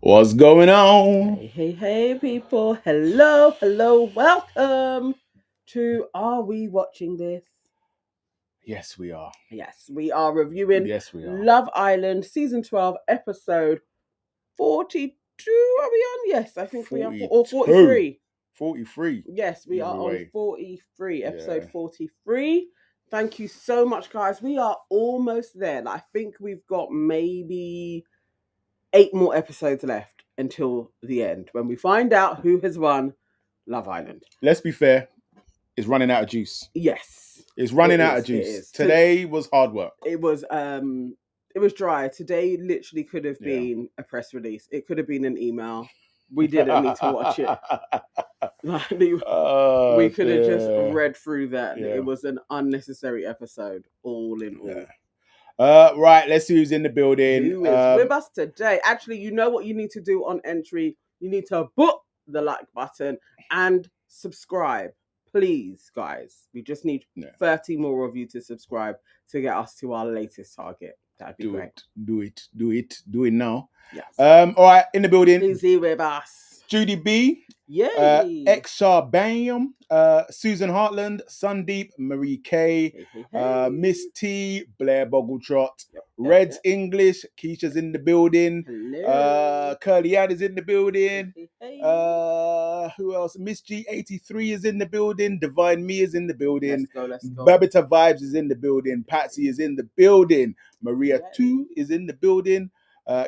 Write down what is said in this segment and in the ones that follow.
What's going on? Hey, people. Hello. Welcome to Are We Watching This? Yes, we are. Yes, we are reviewing Yes, we are. Love Island Season 12, Episode 42. Are we on? Yes, I think we are. Or 43. 43. Yes, we are Either on way. 43, episode Yeah. 43. Thank you so much, guys. We are almost there. I think we've got maybe 8 more episodes left until the end when we find out who has won Love Island. Let's be fair. It's running out of juice. Yes. It's running out of It juice. is. Today was hard work. It was dry. Today literally could have been a press release. It could have been an email. We didn't need to watch it. We could have just read through that. Yeah. It was an unnecessary episode, all in all. Right, let's see who's in the building. Who is with us today? Actually, you know what you need to do on entry? You need to book the like button and subscribe. Please, guys. We just need 30 more of you to subscribe to get us to our latest target. That'd be great. Do it now. Yes. All right, in the building. Who's here with us? Judy B. Yay. Exar Bam, Susan Hartland, Sundeep, Marie K, Miss T, Blair Boggletrot, Red's English, Keisha's in the building, Curly Ann is in the building, who else? Miss G83 is in the building, Divine Me is in the building, let's go. Babita Vibes is in the building, Patsy is in the building, Maria 2 is in the building,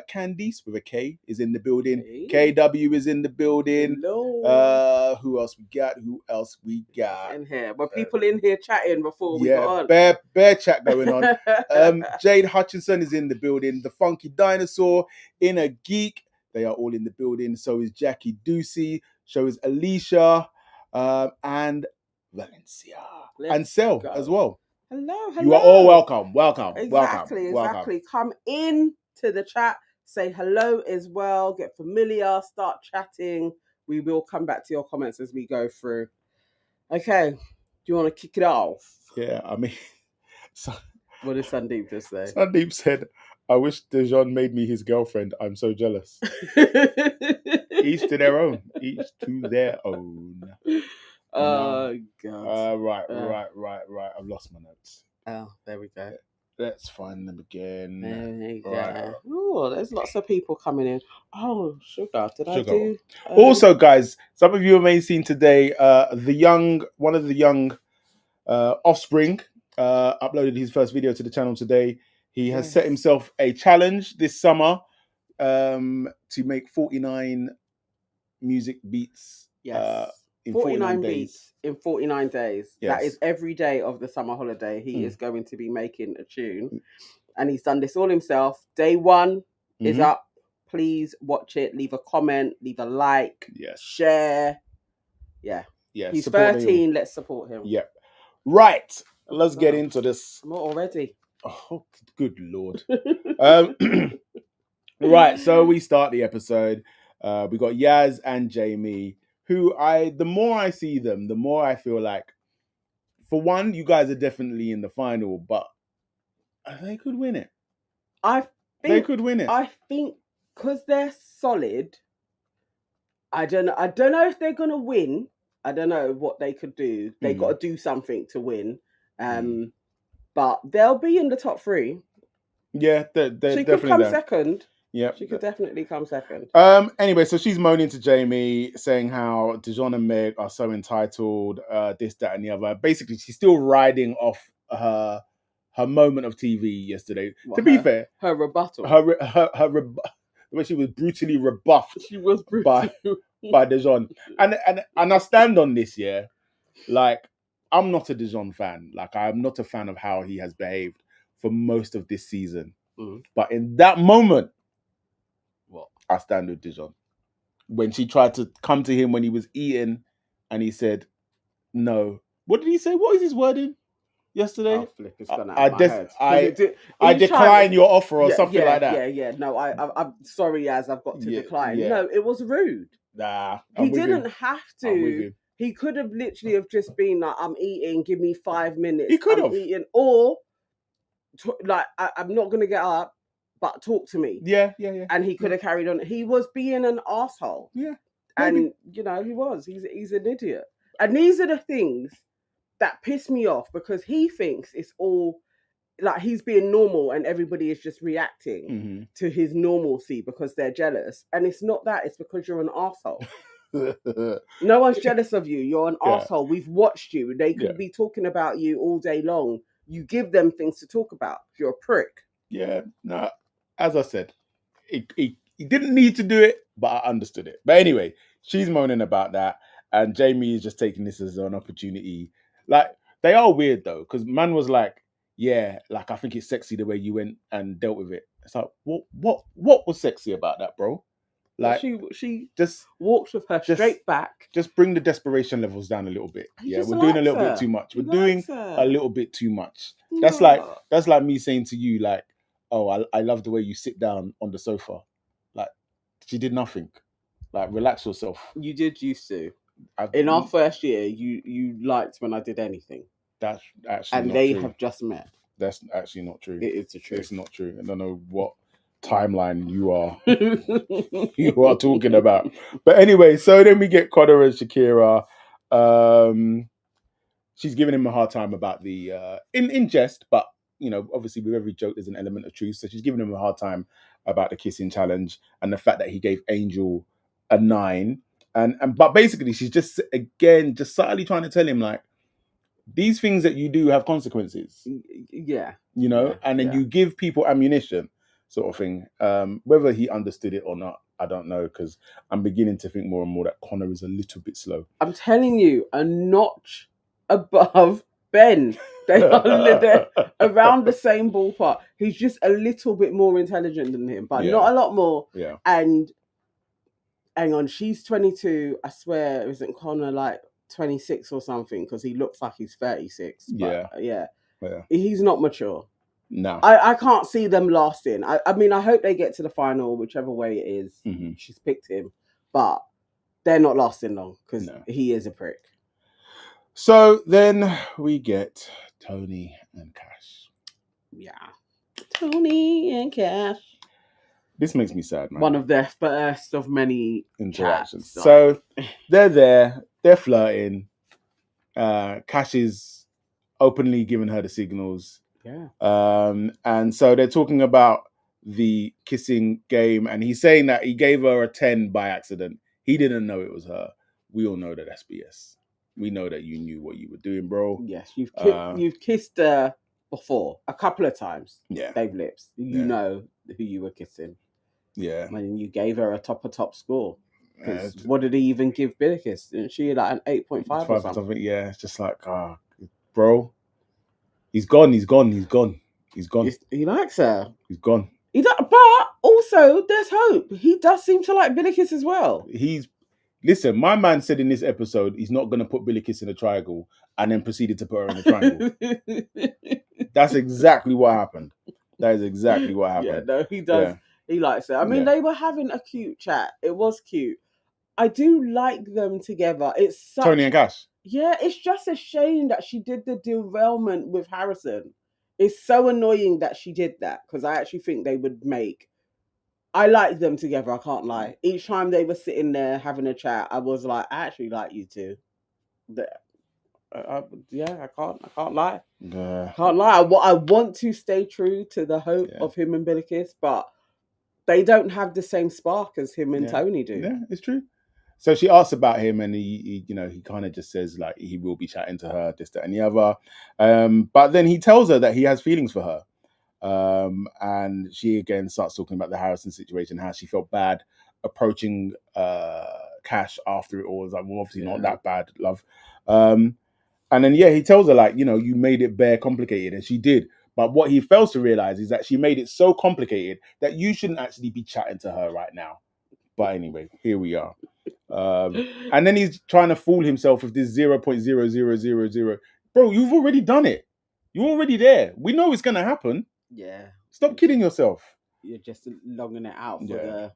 Candice with a K is in the building. KW is in the building. Hello. Who else we got? In here. Were people in here chatting before we got on? Bear chat going on. Jade Hutchinson is in the building. The Funky Dinosaur, Inner Geek, they are all in the building. So is Jackie Ducey. So is Alicia, and Valencia. And Sel as well. Hello. You are all welcome. Exactly. Come in to the chat, say hello as well, get familiar, start chatting. We will come back to your comments as we go through. Okay, do you want to kick it off? Yeah, I mean, what did Sundeep just say? Sundeep said, I wish Dejon made me his girlfriend. I'm so jealous. Each to their own. Oh, God. Right. I've lost my notes. Oh, there we go. Let's find them again. There you go. Oh, there's lots of people coming in. Oh, Sugar. I do? Also, guys, some of you may have seen today, one of the young Offspring uploaded his first video to the channel today. He has set himself a challenge this summer to make 49 music beats. Yes. In 49 beats in 49 days. Yes. That is every day of the summer holiday. He is going to be making a tune. And he's done this all himself. Day 1 is up. Please watch it. Leave a comment. Leave a like. Yes. Share. Yeah. He's 13. Let's support him. Yep. Right. Let's get into this. I'm already. Oh, good Lord. Right. So we start the episode. We got Yaz and Jamie, who the more I see them, the more I feel like, for one, you guys are definitely in the final, but they could win it. They could win it. I think because they're solid, I don't know if they're gonna win. I don't know what they could do. They got to do something to win. But they'll be in the top 3. Yeah, they're she definitely could come there. Second. Yeah, she could definitely come second. Anyway, so she's moaning to Jamie, saying how Deon and Meg are so entitled, this, that, and the other. Basically, she's still riding off her moment of TV yesterday. To be fair, her rebuttal, where she was brutally rebuffed. She was by Dejon, and I stand on this. Yeah, like, I'm not a Dejon fan. Like, I'm not a fan of how he has behaved for most of this season. But in that moment, I stand with Dejon. When she tried to come to him when he was eating, and he said, "No." What did he say? What is his wording yesterday? Oh, flip, it's gone out of my head. I decline your offer or something like that. Yeah. No, I'm sorry, I've got to decline. Yeah. No, it was rude. Nah, he didn't have to. He could have literally have just been like, "I'm eating. Give me 5 minutes." He could have eaten, or like, I'm not gonna get up. but talk to me. Yeah. And he could have carried on. He was being an asshole. Yeah. And he was. He's an idiot. And these are the things that piss me off, because he thinks it's all like he's being normal and everybody is just reacting to his normalcy because they're jealous. And it's not that, it's because you're an asshole. No one's jealous of you. You're an asshole. We've watched you. They could be talking about you all day long. You give them things to talk about. You're a prick. Yeah, no, as I said, he didn't need to do it, but I understood it. But anyway, she's moaning about that, and Jamie is just taking this as an opportunity. Like, they are weird though, because man was like, yeah, like, I think it's sexy the way you went and dealt with it. It's like, what was sexy about that, bro? Like, she just walked with her straight back. Just bring the desperation levels down a little bit. We're doing a little bit too much. We're doing a little bit too much. That's like me saying to you, like, oh, I love the way you sit down on the sofa. Like, she did nothing. Like, relax yourself. You did used to. In our first year, you liked when I did anything. That's actually and not they true. have just met. That's actually not true. It is the truth. It's not true. I don't know what timeline you are talking about. But anyway, so then we get Connor and Shakira. She's giving him a hard time about the in jest, but obviously with every joke there's an element of truth. So she's giving him a hard time about the kissing challenge and the fact that he gave Angel a 9. But basically she's just subtly trying to tell him, like, these things that you do have consequences. Yeah. And then you give people ammunition, sort of thing. Whether he understood it or not, I don't know, because I'm beginning to think more and more that Connor is a little bit slow. I'm telling you, a notch above Ben. They are around the same ballpark. He's just a little bit more intelligent than him, but not a lot more. Yeah. And hang on, she's 22. I swear, isn't Connor like 26 or something? Because he looks like he's 36. But yeah. He's not mature. No. I can't see them lasting. I mean, I hope they get to the final, whichever way it is. She's picked him. But they're not lasting long because he is a prick. So then we get Tony and Cash. Yeah. Tony and Cash. This makes me sad, man. One of their first of many interactions. So they're there. They're flirting. Cash is openly giving her the signals. Yeah. And so they're talking about the kissing game, and he's saying that he gave her a 10 by accident. He didn't know it was her. We all know that that's BS. We know that you knew what you were doing, bro. Yes, you've kissed her before a couple of times. Yeah, they've lips. You know who you were kissing. Yeah, and you gave her a top score. What did he even give Bilicus? Didn't she like an 8.5 or something? Yeah, it's just like, bro, he's gone. He likes her. He's gone. But also, there's hope. He does seem to like Bilicus as well. Listen, my man said in this episode he's not going to put Bilicus in a triangle and then proceeded to put her in a triangle. That's exactly what happened. That is exactly what happened. Yeah, no, he does. Yeah. He likes her. I mean, they were having a cute chat. It was cute. I do like them together. It's Tony and Cash. Yeah, it's just a shame that she did the derailment with Harrison. It's so annoying that she did that, because I actually think they would make... I like them together, I can't lie. Each time they were sitting there having a chat, I was like, I actually like you two. I can't lie. Can't lie. I want to stay true to the hope of him and Bilicus, but they don't have the same spark as him and Tony do. Yeah, it's true. So she asks about him, and he kind of just says, like, he will be chatting to her, this, that, and the other. But then he tells her that he has feelings for her. And she again starts talking about the Harrison situation, how she felt bad approaching Cash after it all. It's like, well, obviously not that bad, love. And then he tells her, like, you made it bare complicated, and she did. But what he fails to realize is that she made it so complicated that you shouldn't actually be chatting to her right now. But anyway, here we are. And then he's trying to fool himself with this 0.0000. Bro, you've already done it. You're already there. We know it's going to happen. Yeah. Stop kidding yourself. You're just longing it out for the...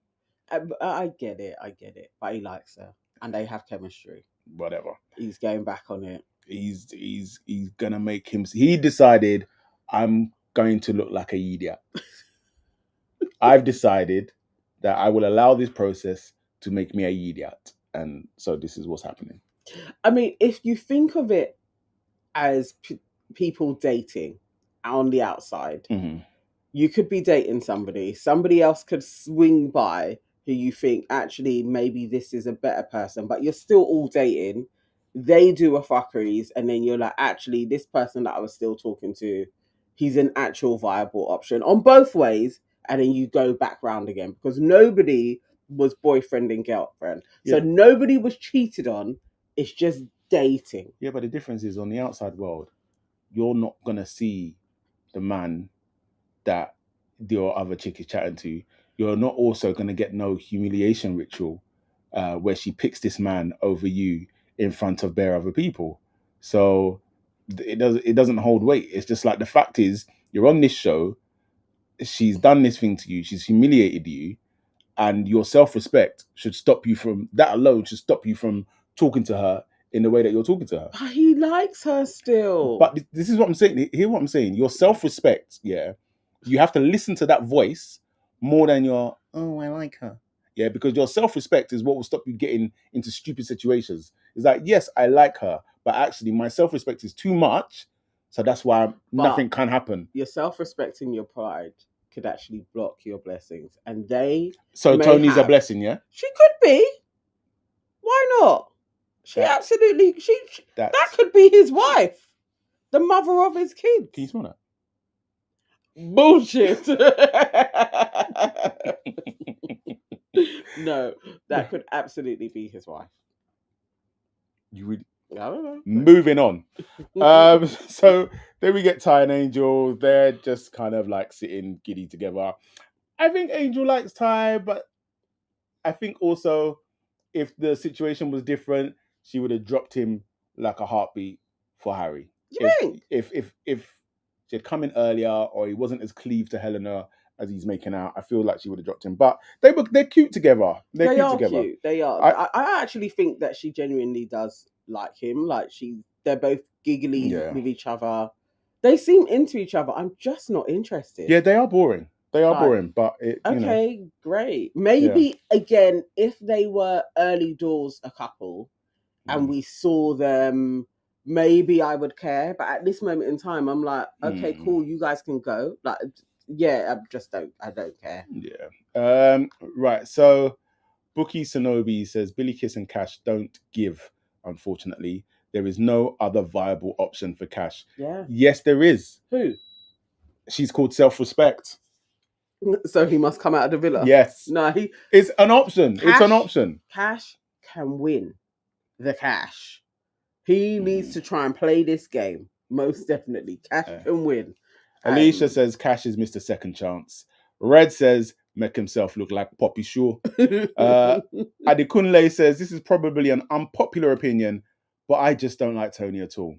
I get it. But he likes her. And they have chemistry. Whatever. He's going back on it. He's going to make him... He decided, I'm going to look like an idiot. I've decided that I will allow this process to make me a idiot. And so this is what's happening. I mean, if you think of it as people dating on the outside, Mm-hmm. you could be dating somebody else could swing by who you think actually maybe this is a better person, but you're still all dating. They do a fuckeries, and then you're like, actually, this person that I was still talking to, he's an actual viable option on both ways, and then you go back round again because nobody was boyfriend and girlfriend, so nobody was cheated on. It's just dating. Yeah, but the difference is on the outside world, you're not gonna see the man that your other chick is chatting to. You're not also gonna get no humiliation ritual where she picks this man over you in front of bare other people. So it doesn't hold weight. It's just like the fact is you're on this show. She's done this thing to you. She's humiliated you, and your self-respect should stop you from that alone. Should stop you from talking to her in the way that you're talking to her. But he likes her still. But this is what I'm saying. Hear what I'm saying. Your self-respect, yeah, you have to listen to that voice more than your, oh, I like her. Yeah, because your self-respect is what will stop you getting into stupid situations. It's like, yes, I like her, but actually my self-respect is too much. So that's why nothing can happen. Your self-respect and your pride could actually block your blessings. And they So Tony's a blessing, yeah? She could be. Why not? She absolutely that could be his wife. The mother of his kids. Can you smell that? Bullshit. No, that could absolutely be his wife. You really? I don't know. Moving on. So then we get Ty and Angel. They're just kind of like sitting giddy together. I think Angel likes Ty, but I think also if the situation was different, she would have dropped him like a heartbeat for Harry. You think? If she had come in earlier or he wasn't as cleaved to Helena as he's making out, I feel like she would have dropped him. But they're cute together. They're cute together. Cute. They are. I actually think that she genuinely does like him. Like they're both giggly with each other. They seem into each other. I'm just not interested. Yeah, they are boring. They are boring, but great. Maybe again, if they were early doors a couple, and we saw them, maybe I would care. But at this moment in time, I'm like, okay, cool, you guys can go. Like, yeah, I don't care. Yeah. Right. So, Bookie Sonobi says Bilicus and Cash don't give. Unfortunately, there is no other viable option for Cash. Yeah. Yes, there is. Who? She's called self-respect. So he must come out of the villa. Yes. No, it's an option. It's an option. Cash can win the cash. He needs to try and play this game. Most definitely. Cash can win. Alicia says Cash is Mr. Second Chance. Red says make himself look like Poppy Shaw. Adekunle says this is probably an unpopular opinion, but I just don't like Tony at all.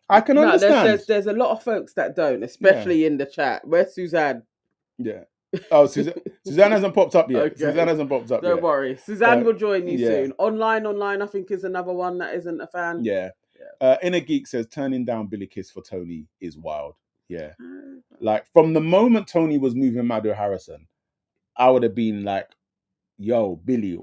I can understand. There's a lot of folks that don't, especially in the chat. Where's Suzanne? Yeah. Oh, Suzanne hasn't popped up yet. Okay. Suzanne hasn't popped up yet. Don't worry. Suzanne will join you soon. Online, I think, is another one that isn't a fan. Yeah. Inner Geek says turning down Bilicus for Tony is wild. Yeah. Like, from the moment Tony was moving mad with Harrison, I would have been like, yo, Billy,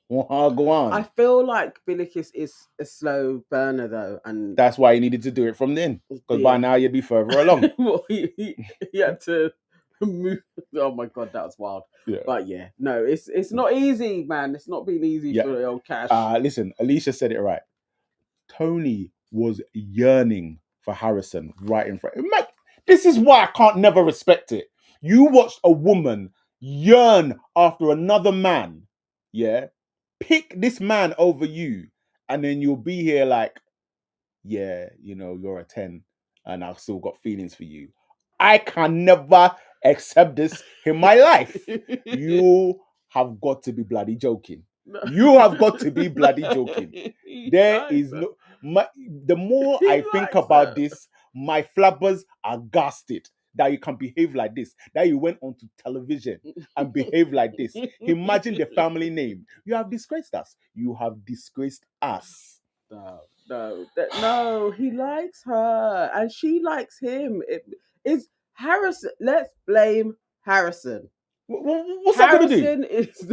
go on. I feel like Bilicus is a slow burner, though. And that's why he needed to do it from then. Because by now you'd be further along. Well, he had to move. Oh my God, that was wild. Yeah. But yeah, no, it's not easy, man. It's not been easy for the old Cash. Listen, Alicia said it right. Tony was yearning for Harrison right in front. This is why I can't never respect it. You watched a woman yearn after another man, pick this man over you, and then you'll be here like, yeah, you're a 10 and I've still got feelings for you. I can never accept this in my life. You have got to be bloody joking. You have got to be bloody joking. There is no... the more I think about this, my flabbers are gassed that you can behave like this, that you went onto television and behave like this. Imagine the family name. You have disgraced us. You have disgraced us. No, he likes her and she likes him. It is Harrison. Let's blame Harrison. What's that going to do? Harrison is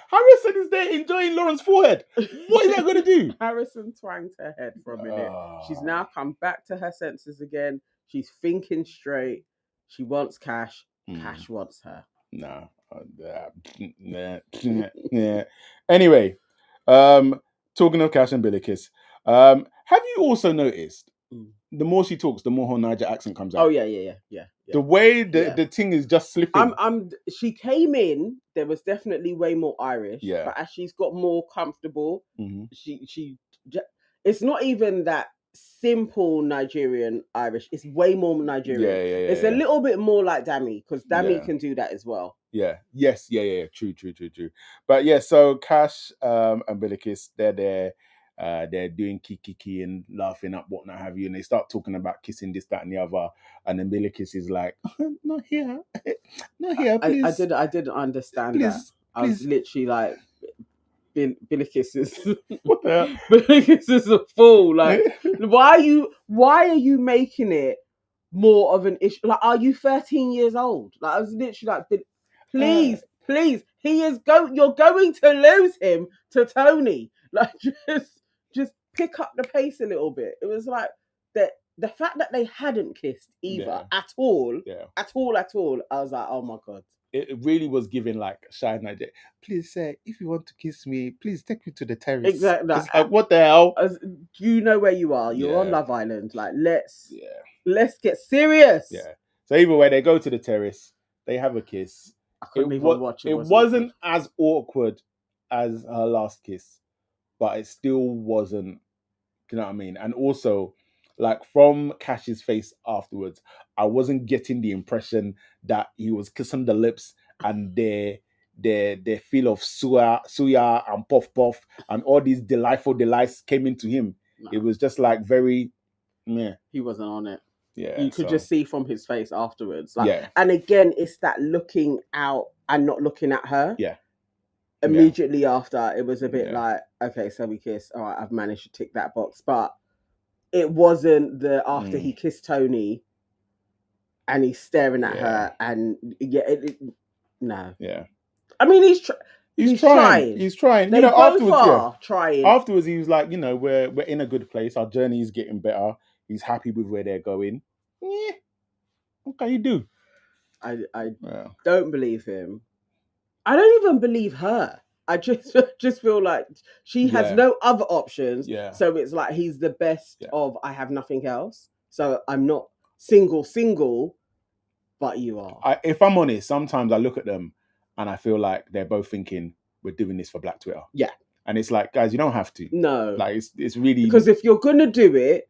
Harrison is there enjoying Lauren's forehead. What is that going to do? Harrison twanged her head for a minute. She's now come back to her senses again. She's thinking straight. She wants Cash. Cash wants her. No. Yeah. Anyway, talking of Cash and Bilicus, have you also noticed the more she talks, the more her Niger accent comes out? Oh yeah. The way the thing is just slipping. She came in, there was definitely way more Irish. Yeah. But as she's got more comfortable, it's not even that simple Nigerian Irish. It's way more Nigerian. Yeah. It's a little bit more like Dami, because Dami can do that as well. Yeah. Yes. Yeah. True. But yeah, so Cash and Bilicus, they're there. They're doing kiki and laughing up, whatnot have you, and they start talking about kissing this, that, and the other. And then Bilicus is like, "Not here, please." I didn't understand that. I was literally like, Bilicus is what the hell? Bilicus is a fool. Like, why are you making it more of an issue? Like, are you 13 years old? Like, I was literally like, please, you're going to lose him to Tony. Like, just pick up the pace a little bit. It was like the fact that they hadn't kissed either at all. I was like, oh my God. It really was giving like shy Niger. Please, sir, if you want to kiss me, please take me to the terrace. Exactly. It's like, what the hell? You know where you are. You're on Love Island. Like, let's get serious. Yeah. So either way, they go to the terrace. They have a kiss. I couldn't even watch it. It wasn't as awkward as her last kiss, but it still wasn't. You know what I mean? And also, like, from Cash's face afterwards, I wasn't getting the impression that he was kissing the lips and their feel of suya and puff and all these delightful delights came into him. No. It was just like very, meh. He wasn't on it. Yeah, you could just see from his face afterwards. Like, and again, it's that looking out and not looking at her. Yeah. Immediately after, it was a bit like, okay, so we kissed. All right, I've managed to tick that box. But it wasn't the after he kissed Tony and he's staring at her and no. Yeah. I mean, he's trying. He's trying. They both are trying. Afterwards, he was like, we're in a good place. Our journey is getting better. He's happy with where they're going. Yeah. What can you do? I don't believe him. I don't even believe her. I just feel like she has no other options. Yeah. So it's like he's the best of I have nothing else. So I'm not single, but you are. If I'm honest, sometimes I look at them and I feel like they're both thinking we're doing this for Black Twitter. Yeah. And it's like, guys, you don't have to. No. Like it's really, because if you're gonna do it,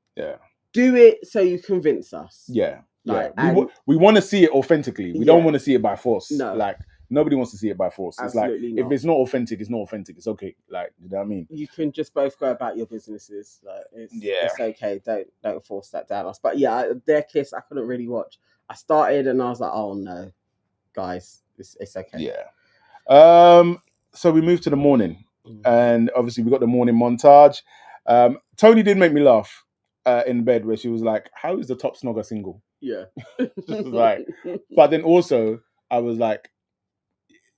do it so you convince us. Yeah. Like, we want to see it authentically. We don't want to see it by force. No. Like, nobody wants to see it by force. Absolutely it's like, not. if it's not authentic, it's not authentic. It's okay. Like, you know what I mean? You can just both go about your businesses. Like, it's okay. Don't force that down us. But yeah, their kiss, I couldn't really watch. I started and I was like, oh no, guys, it's okay. Yeah. So we moved to the morning, and obviously we got the morning montage. Tony did make me laugh in bed where she was like, "How is the top snogger single?" Yeah. Like, but then also I was like,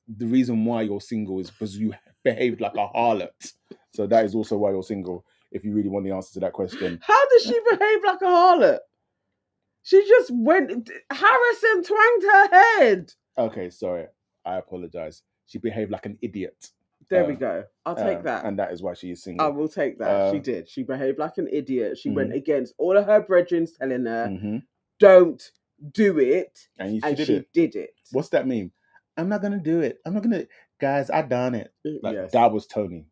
the reason why you're single is because you behaved like a harlot. So that is also why you're single, if you really want the answer to that question. How did she behave like a harlot? She just went... Harrison twanged her head. Okay, sorry. I apologize. She behaved like an idiot. There we go. I'll take that. And that is why she is single. I will take that. She did. She behaved like an idiot. She went against all of her brethren telling her, don't do it. And she did it. What's that mean? I'm not going to do it. I'm not going to... Guys, I done it. Like, that was Tony.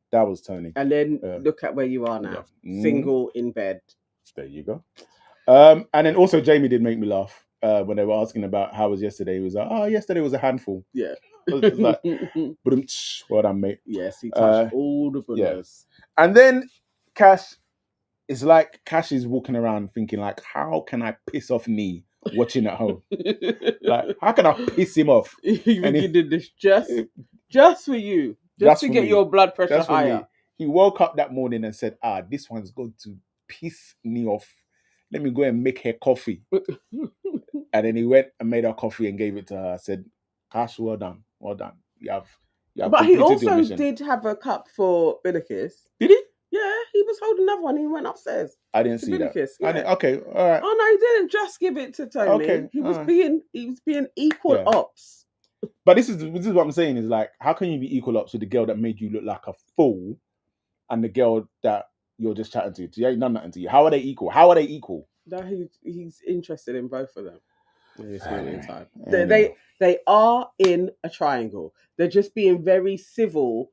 And then look at where you are now. Yeah. Single in bed. There you go. And then also Jamie did make me laugh when they were asking about how was yesterday. He was like, oh, yesterday was a handful. Yeah. It was like, well done, mate. Yes, he touched all the bullets. Yeah. And then Cash is walking around thinking like, how can I piss off Nee watching at home? Like, how can I piss him off? You did this just for you. Just to get your blood pressure higher. He woke up that morning and said, this one's going to piss me off. Let me go and make her coffee. And then he went and made her coffee and gave it to her. I said, Cash, well done. You have But he completed your also mission. did have a cup for Bilicus. Did he? Yeah, he was holding another one. He went upstairs. I didn't see Bilicus, that. yeah. Okay, all right. Oh no, he didn't just give it to Tony. Okay, he was being equal ops. But this is what I'm saying is like, how can you be equal ops with the girl that made you look like a fool, and the girl that you're just chatting to? She ain't done nothing to you. How are they equal? No, he's interested in both of them at this moment in time. Anyway. They are in a triangle. They're just being very civil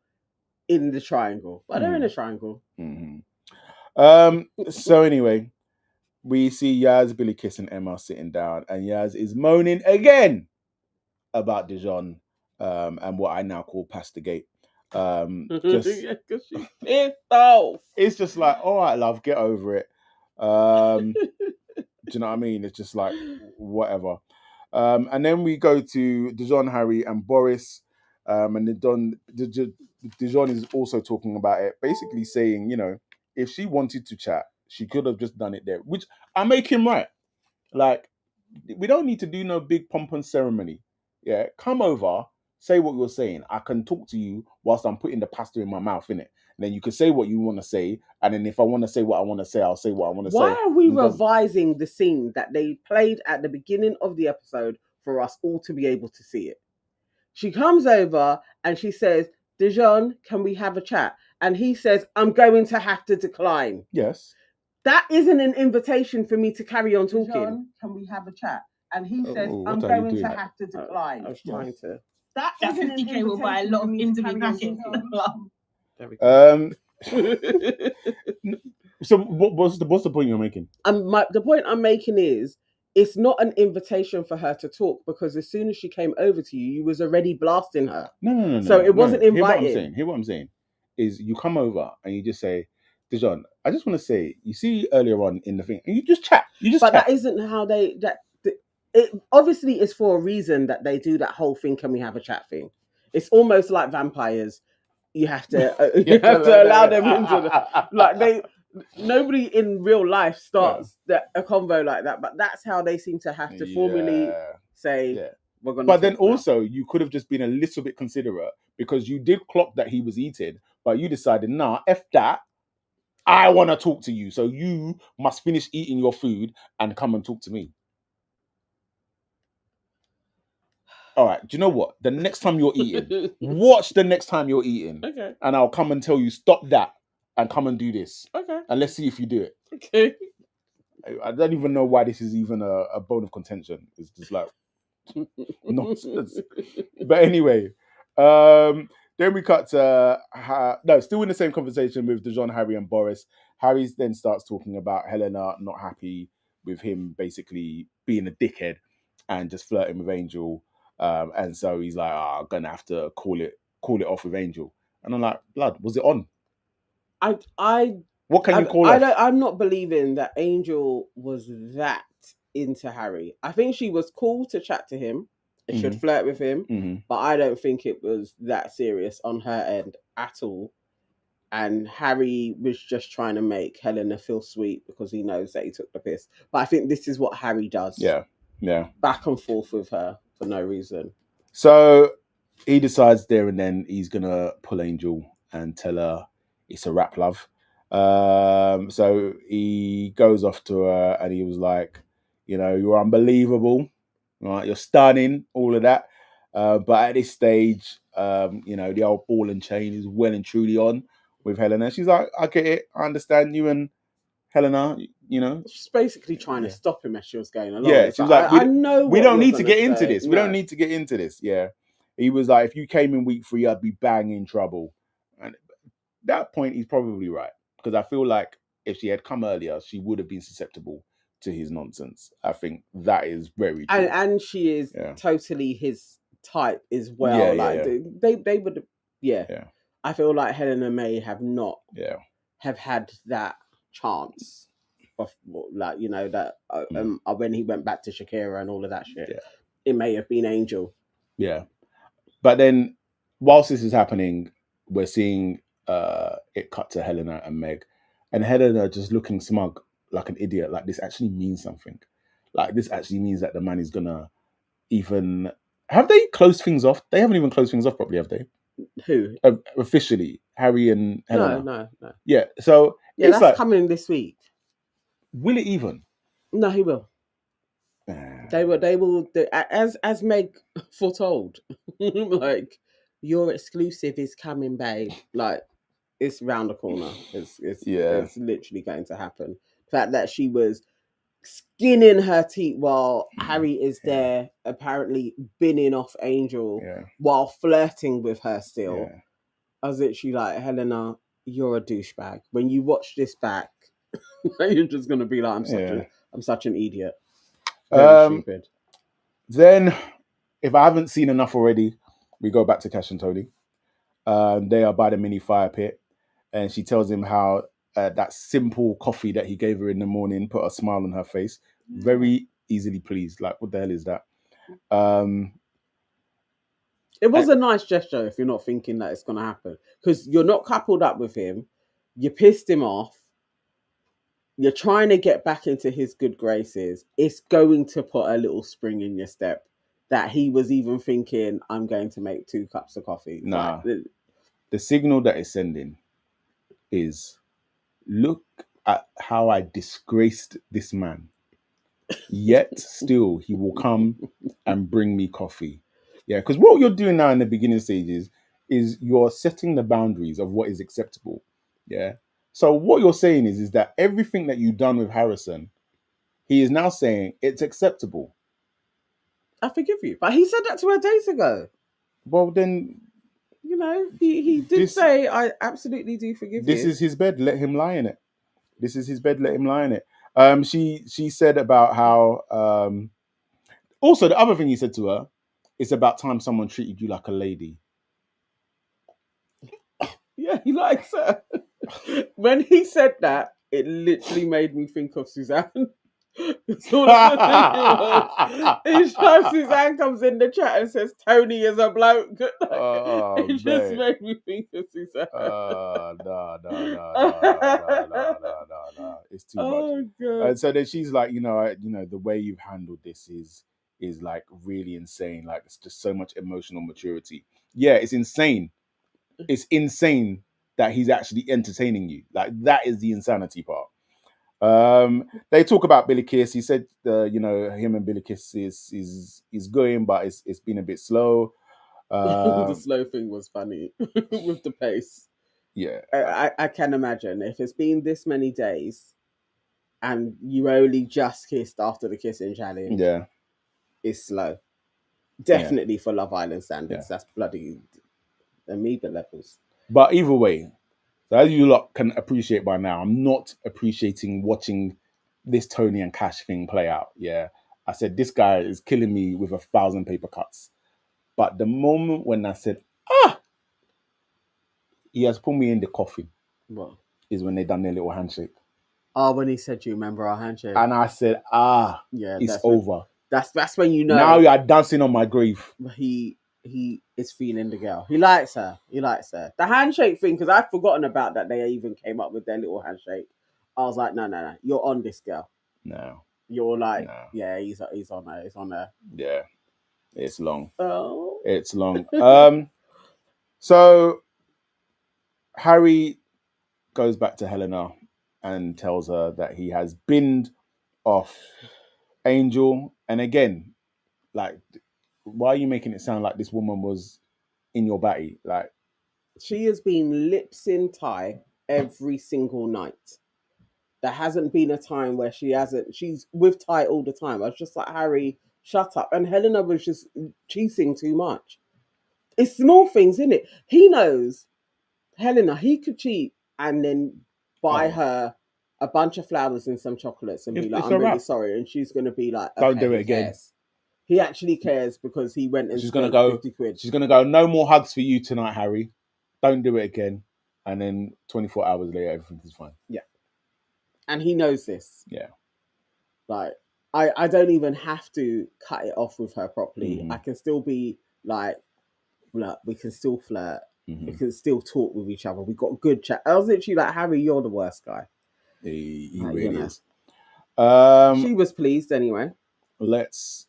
in the triangle, but they're in a triangle. Mm-hmm. So anyway, we see Yaz, Bilicus, and Emma sitting down, and Yaz is moaning again about Dejon, and what I now call Pastorgate. Just because she's pissed off. It's just like, all right, love, get over it. Do you know what I mean? It's just like whatever. And then we go to Dejon, Harry, and Boris. And Dejon is also talking about it, basically saying, you know, if she wanted to chat, she could have just done it there, which I make him right. Like, we don't need to do no big pomp and ceremony. Yeah, come over, say what you're saying. I can talk to you whilst I'm putting the pasta in my mouth, innit? And then you can say what you want to say. And then if I want to say what I want to say, I'll say what I want to say. Why are we revising the scene that they played at the beginning of the episode for us all to be able to see it? She comes over and she says, Dejon, can we have a chat? And he says, I'm going to have to decline. Yes. That isn't an invitation for me to carry on talking. Dejon, can we have a chat? And he says, I'm going to have to decline. I was trying to. That 50K will buy a lot of interview packets. So what's the point you're making? The point I'm making is it's not an invitation for her to talk, because as soon as she came over to you, you was already blasting her. No. So it wasn't inviting. Hear what I'm saying is you come over and you just say, Dejon, I just want to say, you see earlier on in the thing, and you just chat. But that isn't how it obviously is for a reason that they do that whole thing. Can we have a chat thing? It's almost like vampires. You have to you have to allow them into nobody in real life starts a convo like that, but that's how they seem to have to formally say we're gonna. But then also you could have just been a little bit considerate, because you did clock that he was eating, but you decided, nah, F that. I want to talk to you, so you must finish eating your food and come and talk to me. All right, do you know what? The next time you're eating, watch the next time you're eating. Okay. And I'll come and tell you, stop that and come and do this. Okay. And let's see if you do it. Okay. I don't even know why this is even a bone of contention. It's just like nonsense. But anyway, then we cut to still in the same conversation with Dejon, Harry, and Boris. Harry then starts talking about Helena not happy with him basically being a dickhead and just flirting with Angel. And so he's like, I'm gonna have to call it off with Angel. And I'm like, blood, was it on? What can you call off? I'm not believing that Angel was that into Harry. I think she was cool to chat to him. It should flirt with him, but I don't think it was that serious on her end at all. And Harry was just trying to make Helena feel sweet because he knows that he took the piss. But I think this is what Harry does. Yeah. Back and forth with her for no reason. So he decides there and then he's gonna pull Angel and tell her it's a wrap, love. So he goes off to her and he was like, you know, you're unbelievable, right? You're stunning, all of that. But at this stage, you know, the old ball and chain is well and truly on with Helena. She's like, I get it, I understand you and Helena, you know. She's basically trying to stop him as she was going along. Yeah, she was like, I know we don't need to get into this. We don't need to get into this. Yeah. He was like, if you came in week 3, I'd be bang in trouble. And at that point, he's probably right. Because I feel like if she had come earlier, she would have been susceptible to his nonsense. I think that is very true. And she is totally his type as well. They would I feel like Helena may have not have had that chance of, like, you know, that when he went back to Shakira and all of that shit. It may have been Angel. Yeah. But then whilst this is happening, we're seeing it cut to Helena and Meg, and Helena just looking smug like an idiot, like this actually means something. like this actually means that the man is gonna even. Have they closed things off? They haven't even closed things off properly, have they? Who? Officially, Harry and Helena. No. Yeah, so Yeah, it's that's like, coming this week. will it even? No, he will. They will. As Meg foretold, like your exclusive is coming, babe. Like it's round the corner. It's literally going to happen. The fact that she was skinning her teeth while Harry is there, apparently binning off Angel while flirting with her still. I was literally like, Helena, you're a douchebag. When you watch this back, you're just gonna be like, I'm such an idiot. Very stupid. Then, if I haven't seen enough already, we go back to Cash and Tony. They are by the mini fire pit, and she tells him how that simple coffee that he gave her in the morning put a smile on her face. Very easily pleased. Like, what the hell is that? It was a nice gesture if you're not thinking that it's going to happen. Because you're not coupled up with him. You pissed him off. You're trying to get back into his good graces. It's going to put a little spring in your step that he was even thinking, I'm going to make 2 cups of coffee. Nah. The signal that it's sending is, look at how I disgraced this man. Yet still he will come and bring me coffee. Yeah, because what you're doing now in the beginning stages is you're setting the boundaries of what is acceptable. Yeah. So what you're saying is that everything that you've done with Harrison, he is now saying it's acceptable. I forgive you. But he said that to her days ago. Well, then, you know, he did say, I absolutely do forgive you. This is his bed. Let him lie in it. This is his bed. Let him lie in it. She said about how, also the other thing he said to her, it's about time someone treated you like a lady. Yeah, he likes her. When he said that, it literally made me think of Suzanne. It's all each time Suzanne comes in the chat and says Tony is a bloke, it just made me think of Suzanne. No. It's too much. God. And so then she's like, the way you've handled this is like really insane. Like, it's just so much emotional maturity. Yeah, it's insane. It's insane that he's actually entertaining you. Like, that is the insanity part. They talk about Bilicus. He said, him and Bilicus is going, but it's been a bit slow. The slow thing was funny with the pace. Yeah, I can imagine if it's been this many days, and you only just kissed after the kissing challenge. Yeah, it's slow. Definitely for Love Island standards. That's bloody amoeba levels. But either way, so as you lot can appreciate by now, I'm not appreciating watching this Tony and Cash thing play out. Yeah, I said this guy is killing me with 1,000 paper cuts. But the moment when I said, he has put me in the coffin. What? Is when they done their little handshake. Oh, when he said, "You remember our handshake?" And I said, yeah, it's over. That's when you know. Now you are dancing on my grave. He is feeling the girl. He likes her. The handshake thing, because I'd forgotten about that. They even came up with their little handshake. I was like, no, you're on this girl. No, you're like, yeah, he's on her. He's on her. Yeah, it's long. Oh, it's long. So Harry goes back to Helena and tells her that he has binned off Angel. And again, like, why are you making it sound like this woman was in your batty? Like, she has been lips in tie every single night. There hasn't been a time where she hasn't. She's with Ty all the time. I was just like, Harry, shut up. And Helena was just cheating too much. It's small things, isn't it? He knows, Helena, he could cheat and then buy her a bunch of flowers and some chocolates and be like, I'm really sorry. And she's going to be like, okay, don't do it again. Cares. He actually cares because he went and spent 50 quid. She's going to go, no more hugs for you tonight, Harry. Don't do it again. And then 24 hours later, everything is fine. Yeah. And he knows this. Yeah. Like, I don't even have to cut it off with her properly. Mm-hmm. I can still be like, look, we can still flirt. Mm-hmm. We can still talk with each other. We got good chat. I was literally like, Harry, you're the worst guy. He really is. She was pleased anyway. let's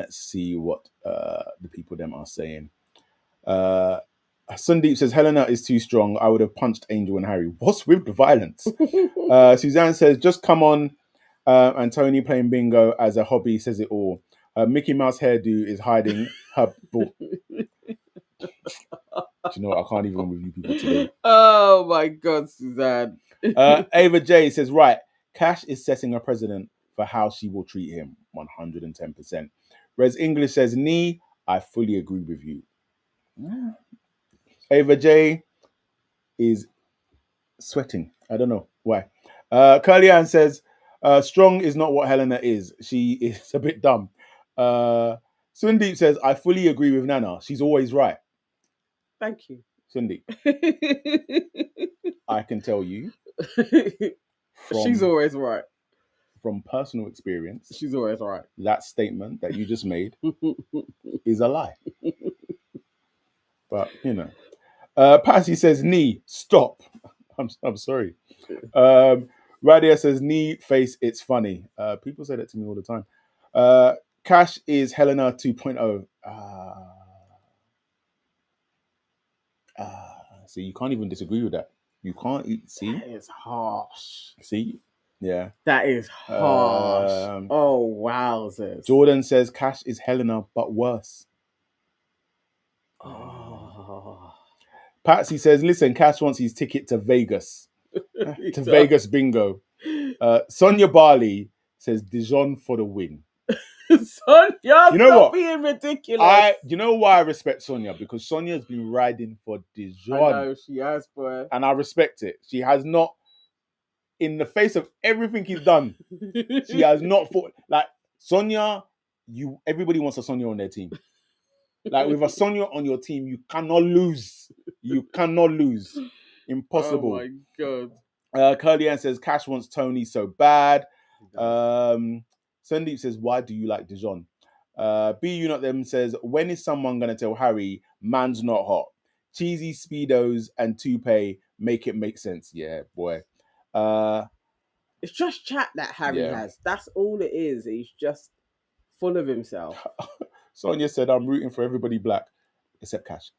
see what the people them are saying. Sundeep says Helena is too strong. I would have punched Angel and Harry. What's with the violence? Suzanne says just come on. And Tony playing bingo as a hobby says it all. Mickey Mouse hairdo is hiding her. Do you know what? I can't even with you people today. Oh my God, Suzanne. Ava J says right. Cash is setting a precedent for how she will treat him. 110%. Res English says Nee. I fully agree with you. Yeah. Ava J is sweating. I don't know why. Curly Ann says, strong is not what Helena is. She is a bit dumb. Sundeep says, I fully agree with Nana. She's always right. Thank you. Sundeep. I can tell you. She's always right. From personal experience. She's always right. That statement that you just made is a lie. But, you know. Patsy says, Nee, stop. I'm sorry. Radia says, knee, face, it's funny. People say that to me all the time. Cash is Helena 2.0. So you can't even disagree with that. You can't see? That is harsh. See? Yeah. That is harsh. Oh, wowzers. Jordan says Cash is Helena, but worse. Oh. Patsy says, listen, Cash wants his ticket to Vegas. To Vegas bingo. Sonia Barley says Dijon for the win. Sonia, you know stop what? Being ridiculous. You know why I respect Sonia? Because Sonia's been riding for Dijon. I know, she has, boy. And I respect it. She has not, in the face of everything he's done, she has not fought. Like, Sonia, everybody wants a Sonia on their team. Like, with a Sonia on your team, you cannot lose. You cannot lose. Impossible. Oh, my God. Curly Ann says, Cash wants Tony so bad. Sandeep says, why do you like Dijon? Be You Not Them says, when is someone going to tell Harry, man's not hot? Cheesy Speedos and toupee make it make sense. Yeah, boy. It's just chat that Harry has. That's all it is. He's just full of himself. Sonia said, I'm rooting for everybody black, except Cash.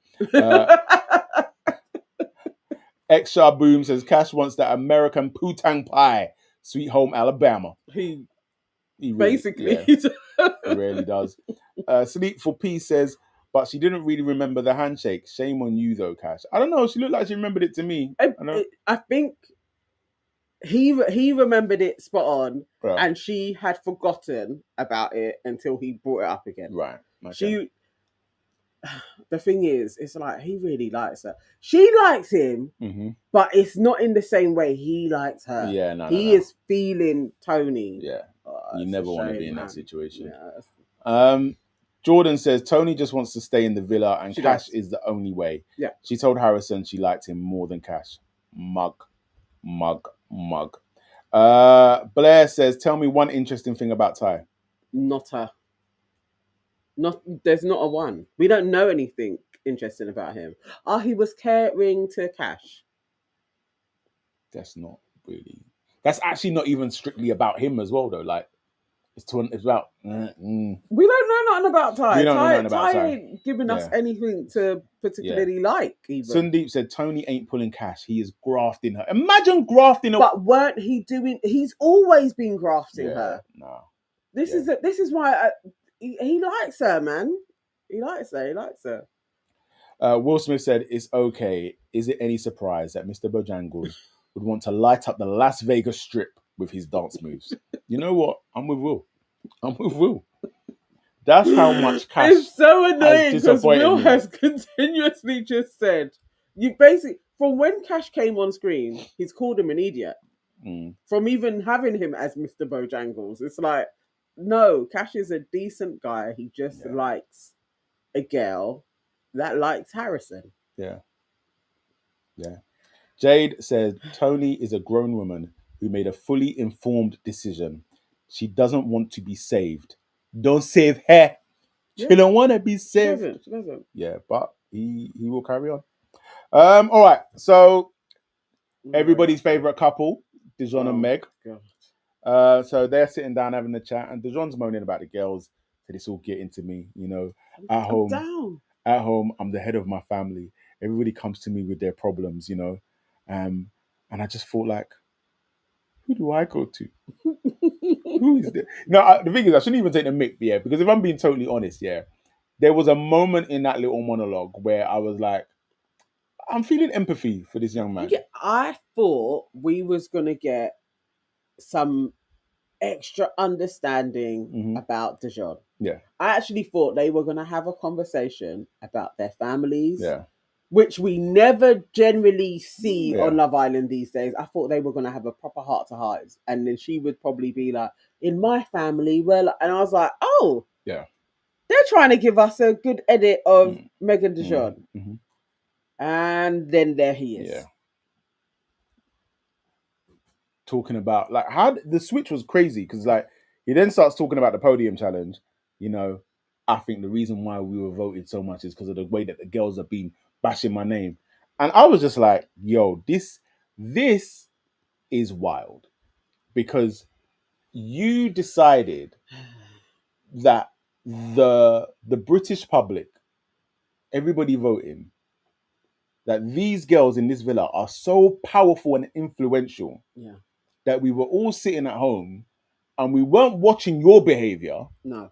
Extra Boom says, Cash wants that American Poo-Tang pie, Sweet Home Alabama. He really, basically he really does. Sleep for Peace says, but she didn't really remember the handshake. Shame on you though, Cash. I don't know. She looked like she remembered it to me. I think he remembered it spot on, and she had forgotten about it until he brought it up again. Right. Okay. The thing is, it's like he really likes her. She likes him, but it's not in the same way he likes her. Yeah, he is feeling Tony. Yeah, you never want to be in that situation. Yeah. Jordan says Tony just wants to stay in the villa, and Cash is the only way. Yeah, she told Harrison she liked him more than Cash. Mug. Blair says, tell me one interesting thing about Ty. Not her. There's not a one. We don't know anything interesting about him. He was caring to Cash. That's not really. That's actually not even strictly about him as well, though. Like, it's about. We don't know nothing about Ty. We don't know nothing about Ty ain't giving us anything to particularly like. Even Sundeep said Tony ain't pulling Cash. He is grafting her. Imagine grafting her. But weren't he doing? He's always been grafting her. No. This is why. He likes her, man. He likes her. Will Smith said, it's okay. Is it any surprise that Mr. Bojangles would want to light up the Las Vegas Strip with his dance moves? You know what? I'm with Will. That's how much Cash. It's so annoying because Will has continuously just said, you basically, from when Cash came on screen, he's called him an idiot. From even having him as Mr. Bojangles. It's like, no, Cash is a decent guy. He just likes a girl that likes Harrison. Yeah. Jade said, Tony is a grown woman who made a fully informed decision. She doesn't want to be saved. Don't save her. She don't want to be saved. She doesn't. Yeah, but he will carry on. All right. So everybody's favorite couple, Deon and Meg. So they're sitting down having a chat, and Dejon's moaning about the girls. Said it's all getting to me, At home, Down. at home, I'm the head of my family. Everybody comes to me with their problems, And I just thought, like, who do I go to? Who is there? No, the thing is, I shouldn't even take the mic, yeah, because if I'm being totally honest, yeah, there was a moment in that little monologue where I was like, I'm feeling empathy for this young man. Yeah, I thought we was gonna get some extra understanding about Dejon. Yeah. I actually thought they were gonna have a conversation about their families. Yeah. Which we never generally see Yeah. on Love Island these days. I thought they were going to have a proper heart to heart. And then she would probably be like, in my family, well, and I was like, oh, yeah, they're trying to give us a good edit of Meg and Dejon. Mm-hmm. And then there he is. Yeah. Talking about, like, how the switch was crazy because, like, he then starts talking about the podium challenge. I think the reason why we were voted so much is because of the way that the girls have been bashing my name. And I was just like, yo, this is wild because you decided that the British public, everybody voting, that these girls in this villa are so powerful and influential that we were all sitting at home and we weren't watching your behavior. No.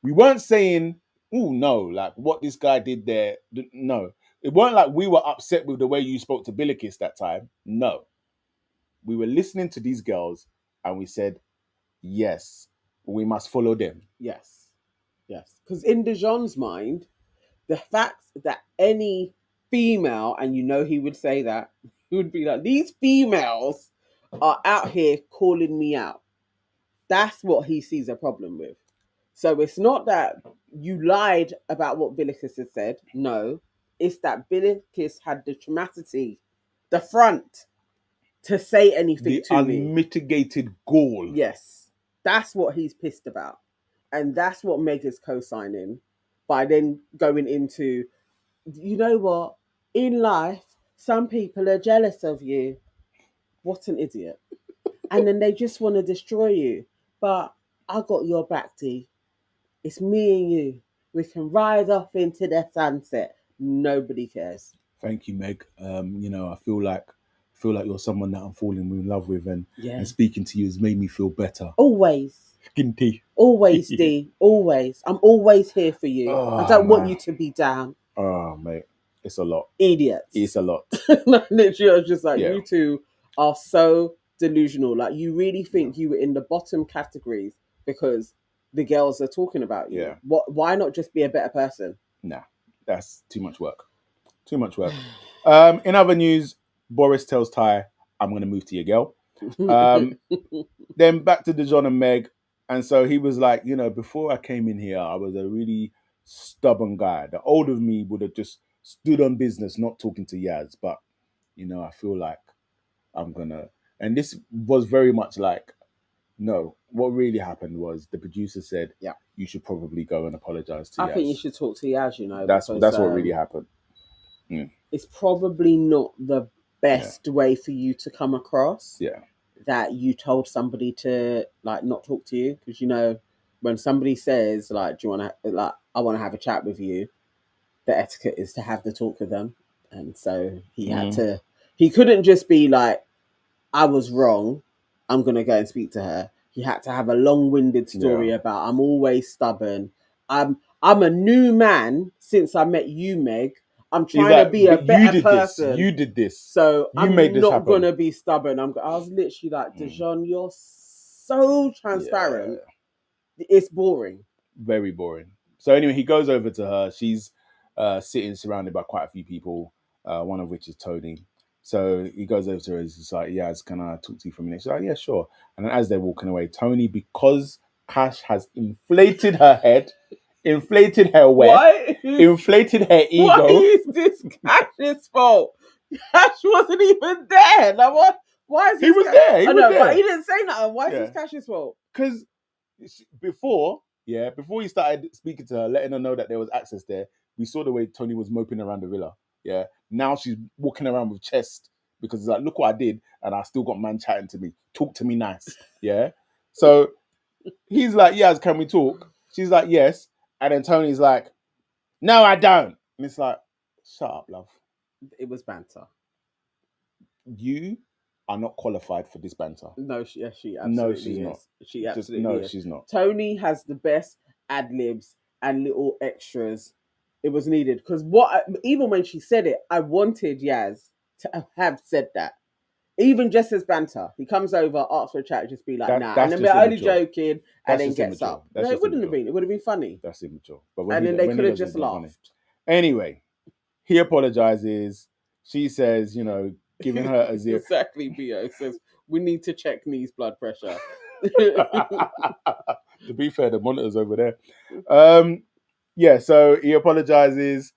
We weren't saying, oh, no, like what this guy did there. No. It weren't like we were upset with the way you spoke to Bilicus that time. No. We were listening to these girls and we said, yes, we must follow them. Yes. Because in Dejon's mind, the fact that any female, and he would say that, he would be like, these females are out here calling me out. That's what he sees a problem with. So it's not that you lied about what Bilicus had said. No, it's that Bilicus had the tenacity, the front, to say anything to me. The unmitigated gall. Yes, that's what he's pissed about. And that's what Meg is co-signing by then going into, you know what? In life, some people are jealous of you. What an idiot. And then they just want to destroy you. But I got your back, D. It's me and you. We can ride off into the sunset. Nobody cares. Thank you, Meg. I feel like you're someone that I'm falling in love with, and speaking to you has made me feel better. Always. Ginty. Always, D. Always. I'm always here for you. I don't want you to be down. Oh, mate. It's a lot. Idiots. It's a lot. Literally, I was just like, you two are so delusional. Like, you really think you were in the bottom categories because the girls are talking about you. Yeah. Why not just be a better person? Nah, that's too much work. Too much work. In other news, Boris tells Ty, I'm going to move to your girl. Then back to Dejon and Meg. And so he was like, before I came in here, I was a really stubborn guy. The older me would have just stood on business, not talking to Yaz. But, I feel like I'm going to... And this was very much like, no, what really happened was the producer said, you should probably go and apologize to Yaz. I think you should talk to Yaz, That's what really happened. It's probably not the best way for you to come across. Yeah. That you told somebody to, like, not talk to you. Because, when somebody says, like, do you want to, like, I want to have a chat with you, the etiquette is to have the talk with them. And so he had to, he couldn't just be like, I was wrong, I'm going to go and speak to her. He had to have a long-winded story about, I'm always stubborn. I'm a new man since I met you, Meg. I'm trying to be a better person. You did this. So I'm not going to be stubborn. I was literally like, Dejon, you're so transparent. Yeah. It's boring. Very boring. So anyway, he goes over to her. She's sitting surrounded by quite a few people, one of which is Tony. So he goes over to her. He's like, Yaz, can I talk to you for a minute? She's like, yeah, sure. And then as they're walking away, Tony, because Cash has inflated her head, inflated her weight, inflated her ego. Why is this Cash's fault? Cash wasn't even there. Like, why is this? He was there. He was there. But he didn't say nothing. Why is this Cash's fault? Because before he started speaking to her, letting her know that there was access there, we saw the way Tony was moping around the villa. Yeah. Now she's walking around with chest, because it's like, look what I did, and I still got man chatting to me. Talk to me nice. Yeah. So he's like, Yaz, can we talk? She's like, yes. And then Tony's like, no, I don't. And it's like, shut up, love. It was banter. You are not qualified for this banter. No, she absolutely No, she's is. not. She absolutely is. She's not. Tony has the best ad libs and little extras. It was needed because even when she said it, I wanted Yaz to have said that. Even just as banter, he comes over, asks for a chat, just be like, nah, and then we're only joking, and then gets up. No, it wouldn't have been. It would have been funny. That's immature. But and then they could have just laughed. Funny. Anyway, he apologizes. She says, you know, giving her a 0. Exactly, Bio says we need to check Nee's blood pressure. To be fair, the monitor's over there. Yeah, so he apologizes.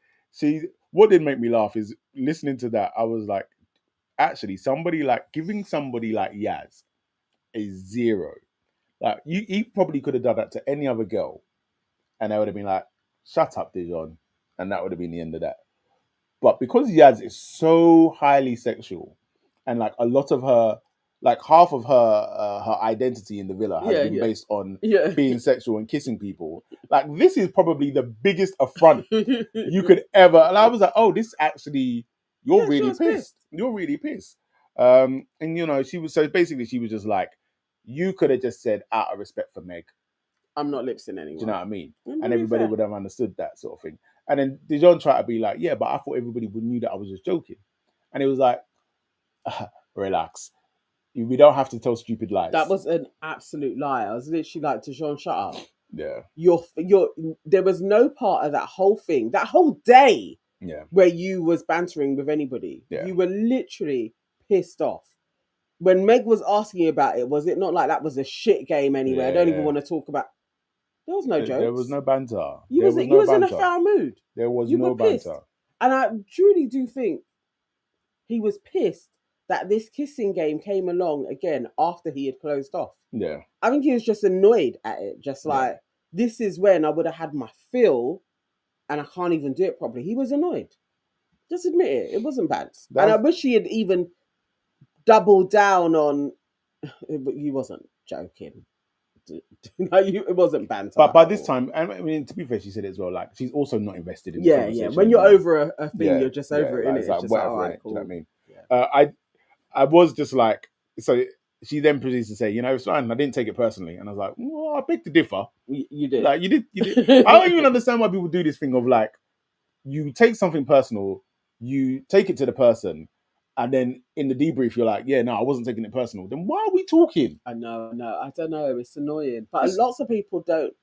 What did make me laugh is listening to that. I was like, actually, giving somebody like Yaz a 0. Like he probably could have done that to any other girl, and they would have been like, "Shut up, Dejon," and that would have been the end of that. But because Yaz is so highly sexual, and like a lot of her, like half of her identity in the villa has been based on being sexual and kissing people. Like this is probably the biggest affront you could ever. And I was like, oh, this actually, you're really pissed. You're really pissed. And you know, she was just like, you could have just said, out of respect for Meg, I'm not lip-syncing anyone. Do you know what I mean? And everybody would have understood that sort of thing. And then Dejon tried to be like, yeah, but I thought everybody knew that I was just joking. And it was like, relax. We don't have to tell stupid lies. That was an absolute lie. I was literally like, Dejon, shut up. Yeah. There was no part of that whole thing, that whole day, where you was bantering with anybody. Yeah. You were literally pissed off. When Meg was asking about it, was it not like that was a shit game anyway? I don't even want to talk about. There was no jokes. There was no banter. You was in a foul mood. There was no banter. And I truly do think he was pissed that this kissing game came along again after he had closed off. Yeah. I think he was just annoyed at it. Just like, this is when I would have had my fill and I can't even do it properly. He was annoyed. Just admit it. It wasn't bad. And I wish he had even doubled down on... He wasn't joking. It wasn't banter. But by this time, I mean, to be fair, she said it as well. Like, she's also not invested in the conversation. When you're over a thing, you're just over it, innit? It's like, just whatever, like, cool. Do you know what I mean? I was just like, so she then proceeds to say, you know, it's fine. I didn't take it personally. And I was like, well, I beg to differ. You did. Like, you did. I don't even understand why people do this thing of like, you take something personal, you take it to the person, and then in the debrief, you're like, yeah, no, I wasn't taking it personal. Then why are we talking? I know. I don't know. It's annoying. But lots of people don't.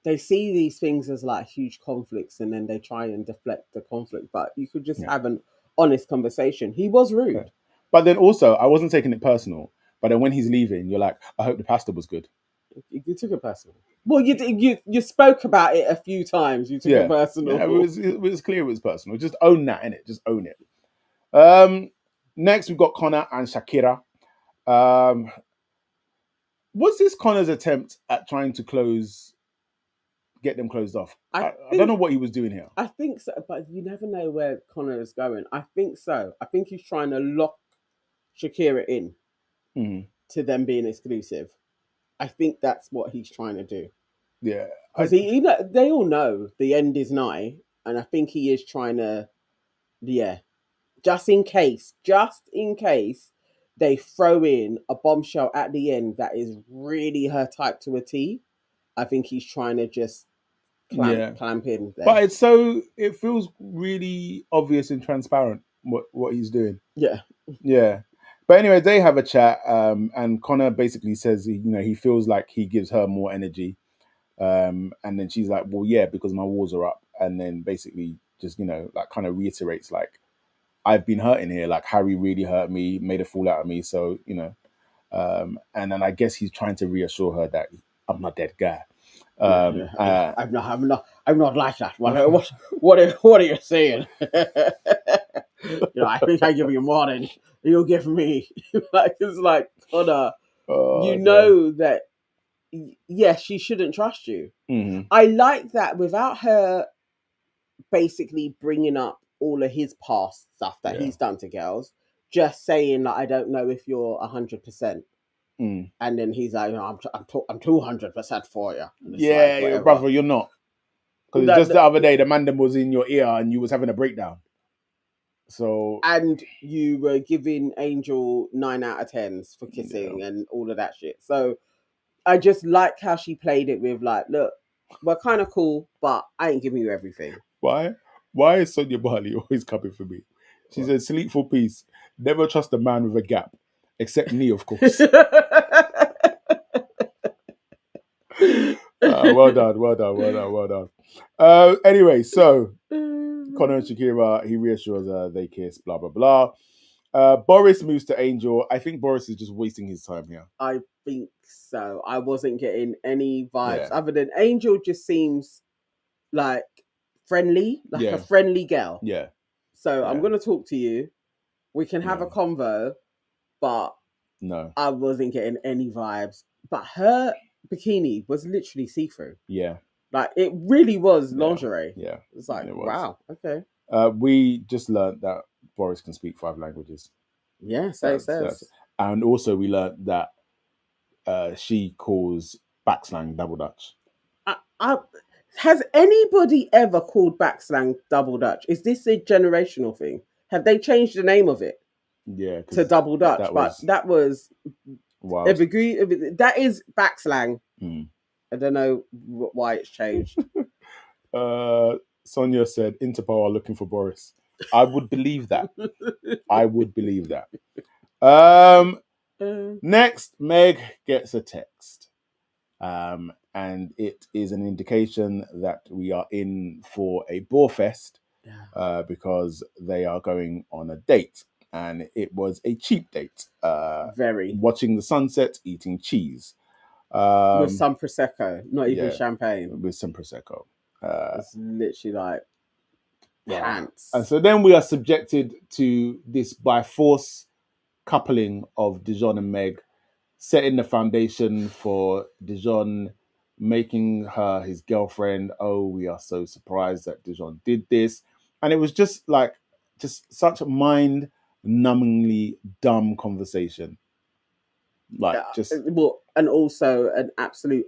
They see these things as like huge conflicts and then they try and deflect the conflict. But you could just have an honest conversation. He was rude. Okay. But then also, I wasn't taking it personal. But then when he's leaving, you're like, I hope the pasta was good. You took it personal. Well, you spoke about it a few times. You took it personal. Yeah, it was clear it was personal. Just own that, innit? Just own it. Next, we've got Connor and Shakira. Was this Connor's attempt at trying to get them closed off? I don't know what he was doing here. I think so, but you never know where Connor is going. I think so. I think he's trying to lock Shakira in to them being exclusive. I think that's what he's trying to do. Yeah. Because they all know the end is nigh, and I think he is trying to, just in case they throw in a bombshell at the end that is really her type to a T, I think he's trying to just clamp in there. But it feels really obvious and transparent what he's doing. Yeah. But anyway, they have a chat, and Connor basically says, he feels like he gives her more energy. And then she's like, well, yeah, because my walls are up. And then basically just, like kind of reiterates, like, I've been hurting here. Like, Harry really hurt me, made a fool out of me. So, and then I guess he's trying to reassure her that I'm not that guy. I'm not like that. What are you saying? I think I give you more than you give me. It's like, Connor, that, she shouldn't trust you. Mm-hmm. I like that without her basically bringing up all of his past stuff that he's done to girls, just saying like, I don't know if you're 100%. And then he's like, I'm 200% for you. Yeah, like, brother, you're not. Because just the other day, the man was in your ear and you was having a breakdown. So, and you were giving Angel 9 out of 10s for kissing and all of that shit. So I just like how she played it with like, look, we're kind of cool, but I ain't giving you everything. Why is Sonia Barley always coming for me? She said, sleep for peace. Never trust a man with a gap. Except me, of course. Well done. Anyway, so Connor and Shakira, he reassures her they kiss, blah, blah, blah. Boris moves to Angel. I think Boris is just wasting his time here. I think so. I wasn't getting any vibes other than Angel just seems like friendly, like a friendly girl. Yeah. So I'm going to talk to you. We can have a convo, but no, I wasn't getting any vibes. But her bikini was literally see-through. Yeah. Like, it really was lingerie. Yeah. It's like, wow, okay. We just learned that Boris can speak 5 languages. Yeah, so it says. And also we learned that she calls backslang double Dutch. Has anybody ever called backslang double Dutch? Is this a generational thing? Have they changed the name of it? Yeah, to double Dutch, that was wild. That is backslang. I don't know why it's changed. Sonia said Interpol are looking for Boris. I would believe that. Next, Meg gets a text. And it is an indication that we are in for a bore fest because they are going on a date. And it was a cheap date. Very. Watching the sunset, eating cheese. With some Prosecco, not even champagne. With some Prosecco. It's literally like pants. And so then we are subjected to this by force coupling of Deon and Meg, setting the foundation for Deon making her his girlfriend. Oh, we are so surprised that Deon did this. And it was just such a mind-numbingly dumb conversation. And also an absolute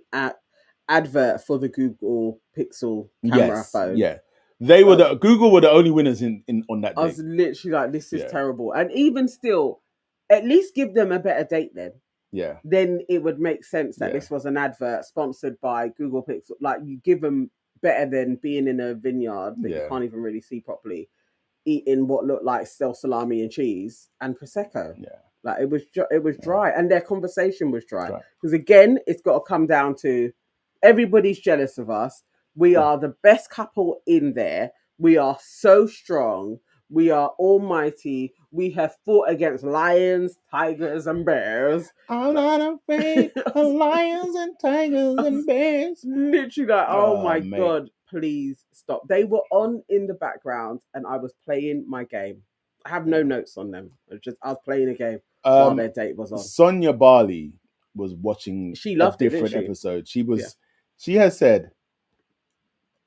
advert for the Google Pixel camera phone. Yeah. Google were the only winners in on that day. I was literally like, this is terrible. And even still, at least give them a better date then. Yeah. Then it would make sense that this was an advert sponsored by Google Pixel. Like, you give them better than being in a vineyard that you can't even really see properly, eating what looked like stale salami and cheese and Prosecco. Yeah. Like, it was dry. And their conversation was dry. Because again, it's got to come down to everybody's jealous of us. We are the best couple in there. We are so strong. We are almighty. We have fought against lions, tigers, and bears. I'm not afraid of lions and tigers and bears. Literally like, oh my God, please stop. They were on in the background and I was playing my game. I have no notes on them. I was playing a game while their date was on. Sonia Barley was watching a different episode. She has said,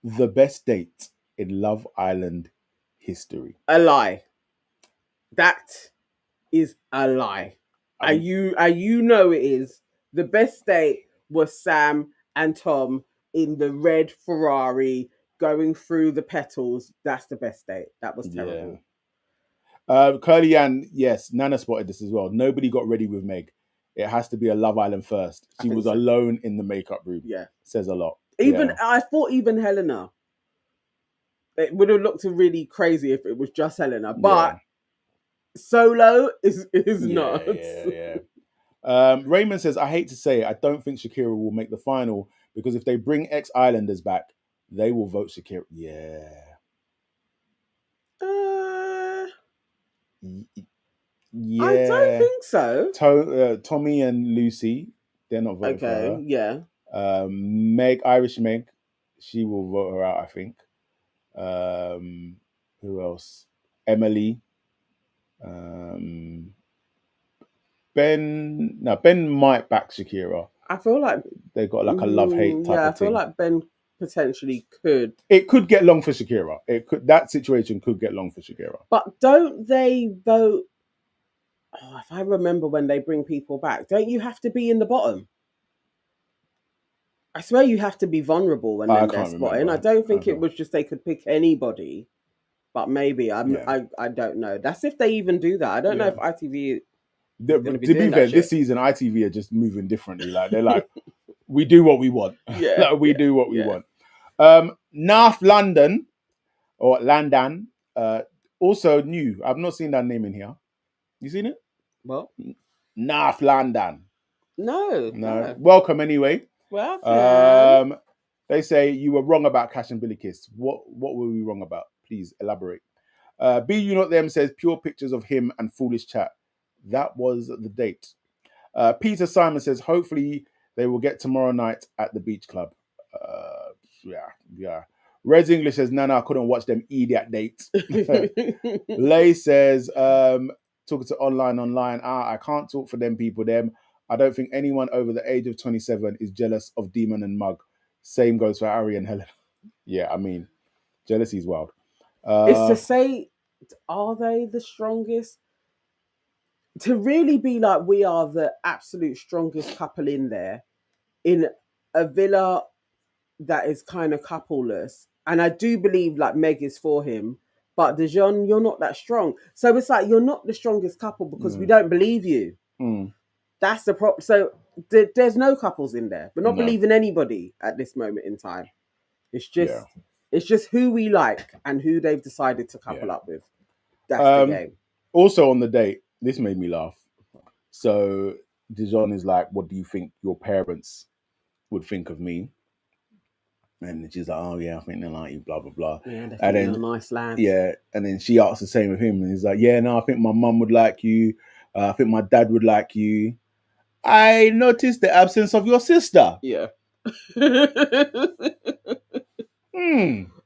the best date in Love Island history. A lie. That is a lie. And you know it is. The best date was Sam and Tom in the red Ferrari going through the petals. That's the best date. That was terrible. Curly Ann, yes, Nana spotted this as well. Nobody got ready with Meg. It has to be a Love Island first. She was alone in the makeup room. Yeah. Says a lot. I thought even Helena. It would have looked really crazy if it was just Helena. But solo is nuts. Raymond says, I hate to say it, I don't think Shakira will make the final because if they bring ex-Islanders back, they will vote Shakira. I don't think so. Tommy and Lucy, they're not voting for her. Yeah. Meg, Irish Meg, she will vote her out, I think. Who else? Emily. Ben might back Shakira. I feel like they got like a love-hate type of thing. I feel like Ben potentially could. It could get long for Shakira. That situation could get long for Shakira. But don't they vote? Oh, if I remember when they bring people back, don't you have to be in the bottom? I swear you have to be vulnerable when they're spotting. I don't think it was just they could pick anybody, but maybe I don't know. That's if they even do that. I don't know if ITV. To be fair, this season ITV are just moving differently. Like they're like, we do what we want. Yeah, like, we do what we want. North London or Landan, also new. I've not seen that name in here. You seen it? Well, North London. No. Welcome anyway. Welcome. They say you were wrong about Cash and Bilicus. What were we wrong about? Please elaborate. Be You Not Them says pure pictures of him and foolish chat. That was the date. Peter Simon says hopefully they will get tomorrow night at the beach club. Yeah. Reds English says no, I couldn't watch them idiot dates. Lay says talking to online. I can't talk for them people. I don't think anyone over the age of 27 is jealous of Demon and Mug. Same goes for Harry and Helen. Yeah, I mean, jealousy is wild. It's to say, are they the strongest? To really be like, we are the absolute strongest couple in there, in a villa that is kind of coupleless. And I do believe like Meg is for him, but Dejon, you're not that strong. So it's like, you're not the strongest couple because we don't believe you. That's the problem. So there's no couples in there. We're not believing anybody at this moment in time. It's just who we like and who they've decided to couple up with. That's the game. Also on the date, this made me laugh. So Dijon is like, what do you think your parents would think of me? And she's like, oh yeah, I think they like you, blah, blah, blah. Yeah, they think you're nice lads. Yeah, and then she asks the same of him. And he's like, yeah, no, I think my mum would like you. I think my dad would like you. I noticed the absence of your sister. Yeah.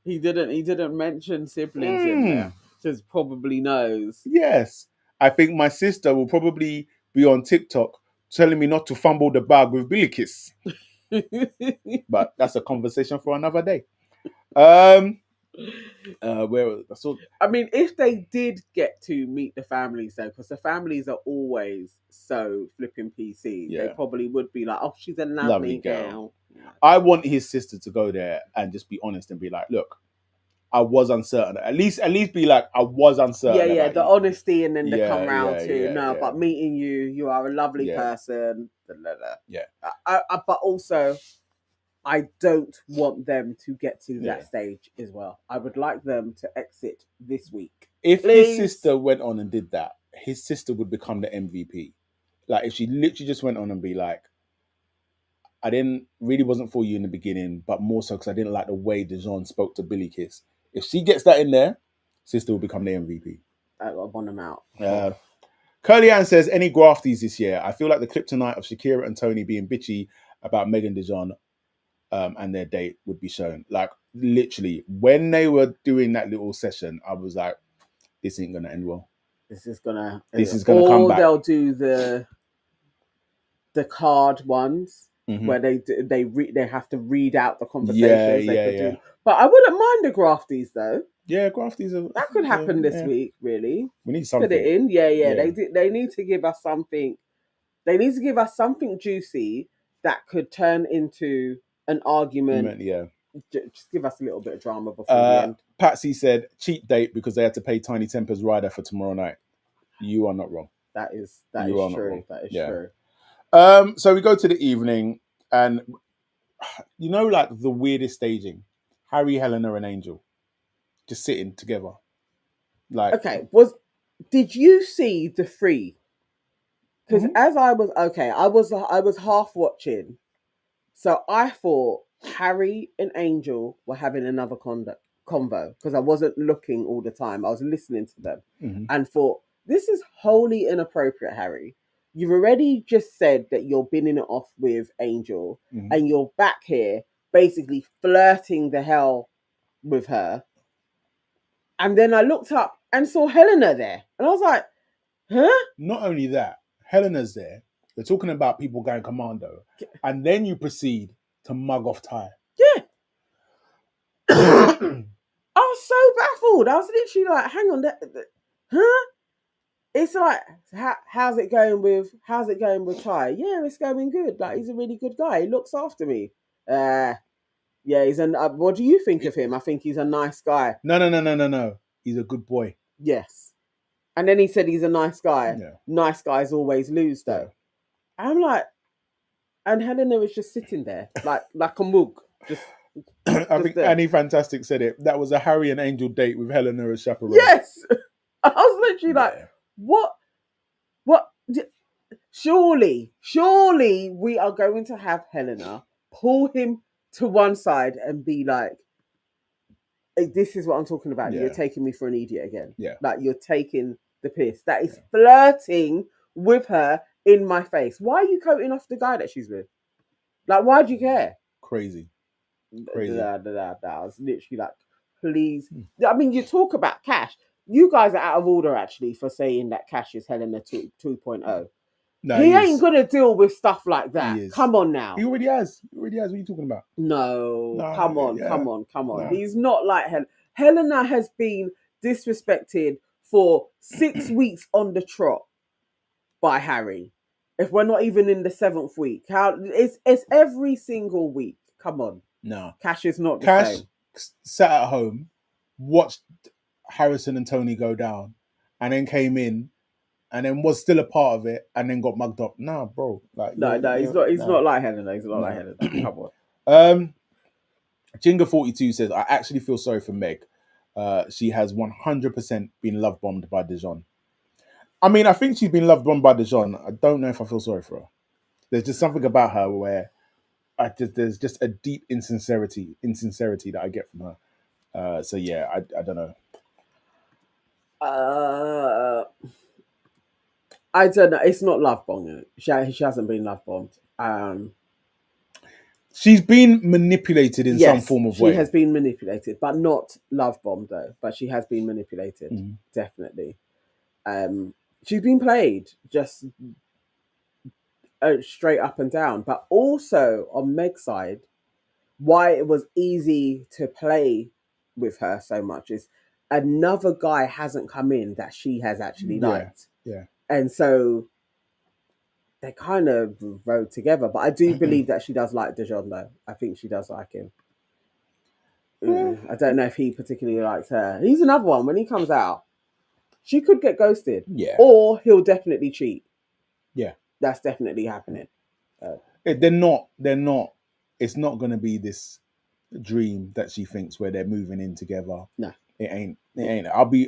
He didn't mention siblings in there. Just probably knows. Yes. I think my sister will probably be on TikTok telling me not to fumble the bag with Bilicus. But that's a conversation for another day. I mean, if they did get to meet the families though, because the families are always so flipping PC, they probably would be like, oh, she's a lovely girl. I want his sister to go there and just be honest and be like, look, I was uncertain. At least be like, I was uncertain. Yeah, the honesty, and then they come round to but meeting you are a lovely person. Yeah. But also, I don't want them to get to that stage as well. I would like them to exit this week. If his sister went on and did that, his sister would become the MVP. Like if she literally just went on and be like, I wasn't for you in the beginning, but more so because I didn't like the way Dijon spoke to Bilicus. If she gets that in there, sister will become the MVP. I want them out. Curly Ann says, any grafties this year? I feel like the kryptonite of Shakira and Tony being bitchy about Meg and Dijon and their date would be shown. Like literally, when they were doing that little session, I was like, this ain't gonna end well. This is gonna come back. Or they'll do the card ones. Where they have to read out the conversations. But I wouldn't mind the grafties though. Yeah, grafties that could happen this week. Really, we need something. Put it in. They need to give us something. They need to give us something juicy that could turn into an argument. Yeah, just give us a little bit of drama before the end. Patsy said cheap date because they had to pay Tiny Temper's rider for tomorrow night. You are not wrong. That is true. That is true. So we go to the evening, and you know, like the weirdest staging. Harry, Helena, and Angel just sitting together. Like, okay, did you see the three? Because as I was half watching, so I thought Harry and Angel were having another convo because I wasn't looking all the time. I was listening to them and thought, this is wholly inappropriate, Harry. You've already just said that you're binning it off with Angel and you're back here basically flirting the hell with her. And then I looked up and saw Helena there. And I was like, huh? Not only that, Helena's there. They're talking about people going commando. And then you proceed to mug off Ty. Yeah. I was so baffled. I was literally like, hang on, huh? It's like, how's it going with Ty? Yeah, it's going good. Like, he's a really good guy. He looks after me. Yeah, he's what do you think of him? I think he's a nice guy. No. He's a good boy. Yes. And then he said he's a nice guy. Yeah. Nice guys always lose, though. Yeah. I'm like, and Helena was just sitting there, like a mug. I think Annie Fantastic said it. That was a Harry and Angel date with Helena as chaperone. Yes. I was literally like, what? Surely we are going to have Helena pull him to one side and be like, hey, this is what I'm talking about. Yeah. You're taking me for an idiot again. Yeah. Like, you're taking the piss. That is flirting with her in my face. Why are you coating off the guy that she's with? Like, why do you care? Crazy. I was literally like, please. I mean, you talk about Cash. You guys are out of order, actually, for saying that Cash is Helena 2.0. No, he ain't going to deal with stuff like that. Come on now. He already has. What are you talking about? No. Come on. No. He's not like Helena. Helena has been disrespected for 6 weeks on the trot by Harry. If we're not even in the 7th week. It's every single week. Come on. No. Cash is not the same. Cash sat at home, watched Harrison and Tony go down, and then came in, and then was still a part of it, and then got mugged up. Nah, bro. Like, no, he's not like Helena. He's not like Helena. Come on. Jinga42 says, I actually feel sorry for Meg. She has 100% been love bombed by Dejon. I mean, I think she's been love bombed by Dejon. I don't know if I feel sorry for her. There's just something about her where there's just a deep insincerity that I get from her. So yeah, I don't know. I don't know. It's not love bombing. She hasn't been love bombed. She's been manipulated in some form of way. She has been manipulated, but not love bombed though. But she has been manipulated, definitely. She's been played just straight up and down. But also on Meg's side, why it was easy to play with her so much is another guy hasn't come in that she has actually liked. Yeah. And so they kind of rode together. But I do believe that she does like Dejon, though. I think she does like him. I don't know if he particularly likes her. He's another one. When he comes out, she could get ghosted. Yeah. Or he'll definitely cheat. Yeah. That's definitely happening. They're not. It's not going to be this dream that she thinks where they're moving in together. No. It ain't.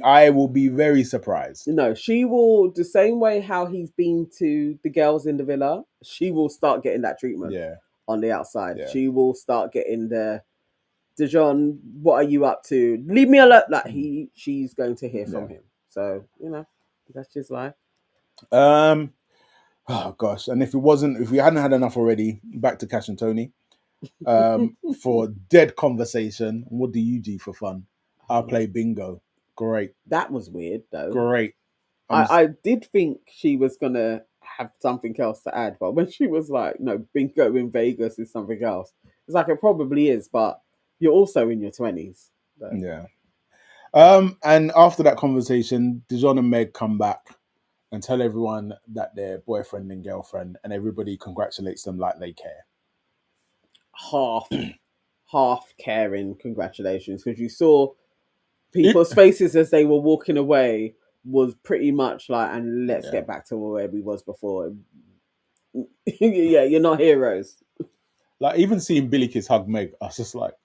I will be very surprised. No, she will, the same way how he's been to the girls in the villa, she will start getting that treatment on the outside. Yeah. She will start getting the Dejon, what are you up to? Leave me alone. Like she's going to hear from him. So, that's just life. Oh gosh. And if we hadn't had enough already, back to Cash and Tony. For dead conversation, what do you do for fun? I play bingo. Great. That was weird though. Great. I did think she was gonna have something else to add, but when she was like, no, bingo in Vegas is something else. It's like, it probably is, but you're also in your 20s. So. Yeah. And after that conversation, Dejon and Meg come back and tell everyone that they're boyfriend and girlfriend, and everybody congratulates them like they care. Half caring congratulations, because you saw people's faces as they were walking away was pretty much like, and let's get back to where we was before. Yeah, you're not heroes. Like, even seeing Bilicus hug Meg, I was just like,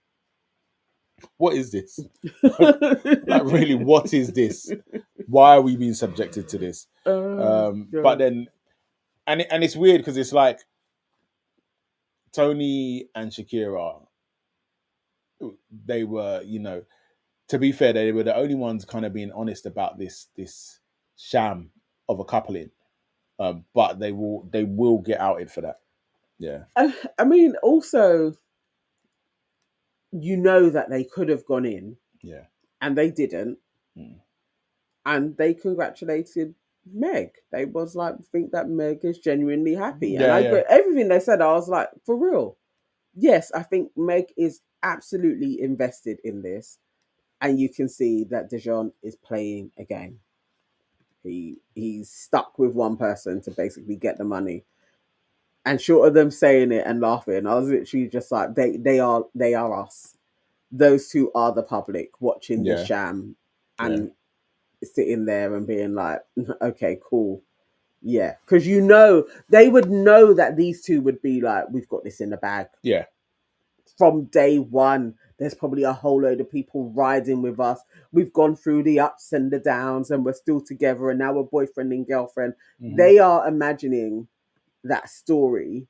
what is this? Like, really, what is this? Why are we being subjected to this? But then, and it's weird because it's like Tony and Shakira, they were, to be fair, they were the only ones kind of being honest about this sham of a coupling. But they will get outed for that. Yeah. I mean, also, that they could have gone in. Yeah. And they didn't. And they congratulated Meg. They was like, think that Meg is genuinely happy. And everything they said, I was like, for real. Yes, I think Meg is absolutely invested in this, and you can see that Dejon is playing a game. He's stuck with one person to basically get the money. And short of them saying it and laughing, I was literally just like, they are us. Those two are the public watching the sham and sitting there and being like, okay, cool. Yeah. Because they would know that these two would be like, we've got this in the bag. Yeah. From day one, there's probably a whole load of people riding with us. We've gone through the ups and the downs and we're still together and now we're boyfriend and girlfriend. Mm-hmm. They are imagining that story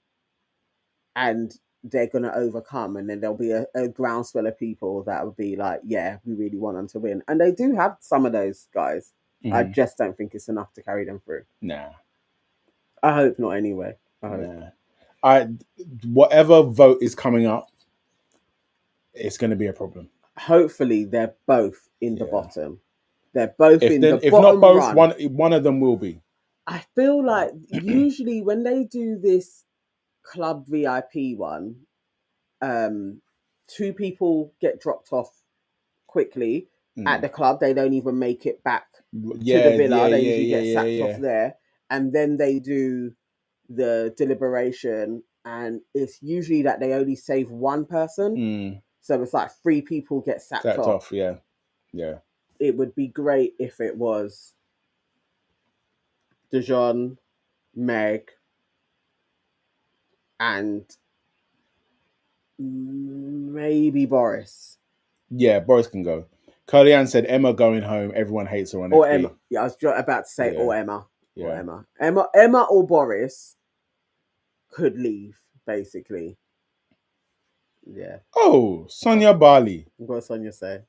and they're going to overcome, and then there'll be a groundswell of people that would be like, yeah, we really want them to win. And they do have some of those guys. Mm-hmm. I just don't think it's enough to carry them through. Nah. I hope not anyway. Whatever vote is coming up, it's going to be a problem. Hopefully they're both in the bottom. They're both if the if bottom not both, run. one of them will be. I feel like usually when they do this club VIP one, 2 people get dropped off quickly at the club. They don't even make it back to the villa. They usually get sacked off there. And then they do the deliberation, and it's usually that they only save one person. So it's like 3 people get sacked off. Yeah. It would be great if it was Dejon, Meg, and maybe Boris. Yeah, Boris can go. Curly Ann said Emma going home. Everyone hates her on or FB. Emma. Yeah, I was about to say or Emma. Yeah. Or Emma or Boris could leave, basically. Yeah. Oh, Sonia Bali. What does Sonia say?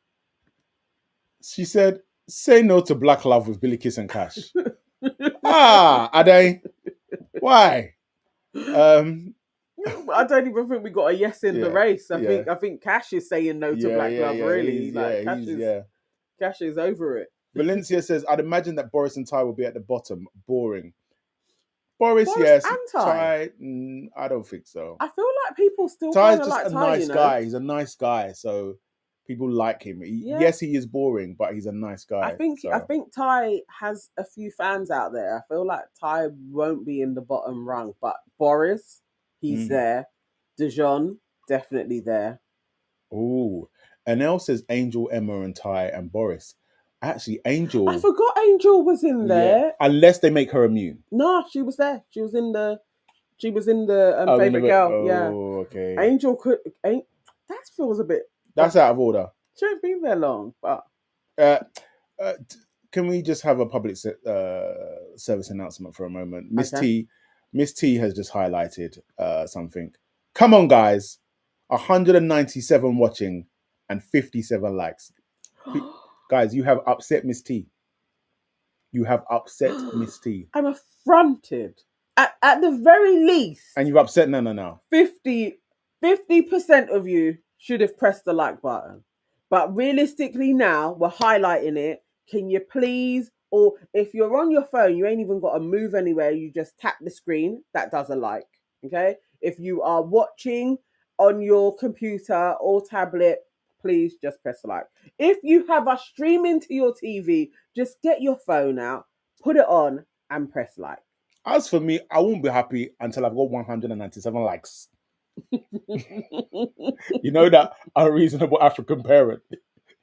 She said, say no to black love with Bilicus and Cash. Ade. Why? I don't even think we got a yes in the race. I think Cash is saying no to black love, really. Cash is over it. Valencia says, I'd imagine that Boris and Ty will be at the bottom. Boring. Boris yes. And Ty? I don't think so. I feel like people still Ty's just like a nice guy. He's a nice guy, so people like him. Yes, he is boring, but he's a nice guy. I think Ty has a few fans out there. I feel like Ty won't be in the bottom rung, but Boris, he's there. Dejon, definitely there. Oh, Anel says Angel, Emma, and Ty, and Boris. Actually, Angel. I forgot Angel was in there. Yeah. Unless they make her immune. No, she was there. She was in the favorite girl. Oh, okay. Angel could. That feels a bit. That's out of order. She ain't been there long, but. Can we just have a public service announcement for a moment? Miss T has just highlighted something. Come on, guys. 197 watching and 57 likes. Guys, you have upset Miss T. You have upset Miss T. I'm affronted. At the very least. And you've upset Nana now. 50% of you should have pressed the like button. But realistically now, we're highlighting it. Can you please, or if you're on your phone, you ain't even got to move anywhere. You just tap the screen. That does a like. Okay? If you are watching on your computer or tablet, please just press like. If you have us streaming to your TV, just get your phone out, put it on, and press like. As for me, I won't be happy until I've got 197 likes. You know that unreasonable African parent.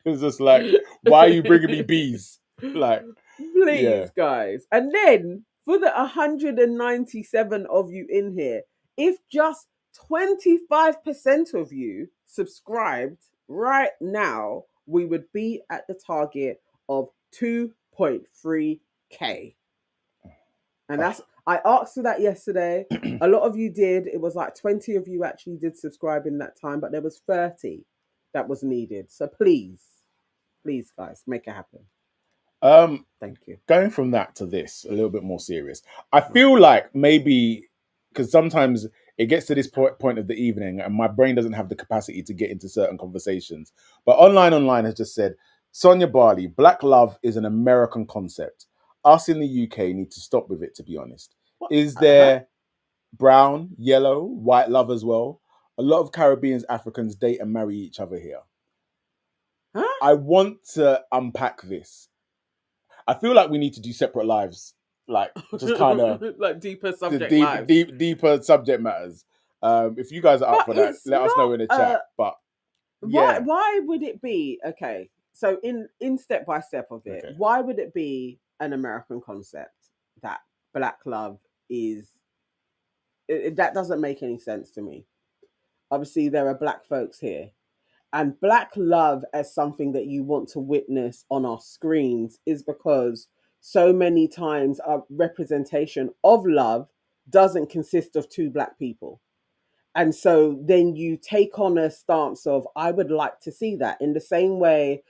It's just like, why are you bringing me bees? Like, please, guys. And then for the 197 of you in here, if just 25% of you subscribed right now, we would be at the target of 2.3k. And that's, I asked for that yesterday. A lot of you did. It was like 20 of you actually did subscribe in that time, but there was 30 that was needed. So please, guys, make it happen. Thank you. Going from that to this, a little bit more serious. I feel like maybe, because sometimes it gets to this point of the evening and my brain doesn't have the capacity to get into certain conversations. But Online has just said, Sonia Barley, black love is an American concept. Us in the UK need to stop with it, to be honest. What? Is there brown, yellow, white love as well? A lot of Caribbeans, Africans date and marry each other here. Huh? I want to unpack this. I feel like we need to do separate lives, like just kind of like deeper subject deeper subject matters. If you guys are up for that, let us know in the chat. But yeah, why would it be okay? So in step by step of it, why would it be an American concept that black love is? That doesn't make any sense to me. Obviously, there are black folks here. And black love as something that you want to witness on our screens is because so many times our representation of love doesn't consist of two black people. And so then you take on a stance of, I would like to see that. In the same way,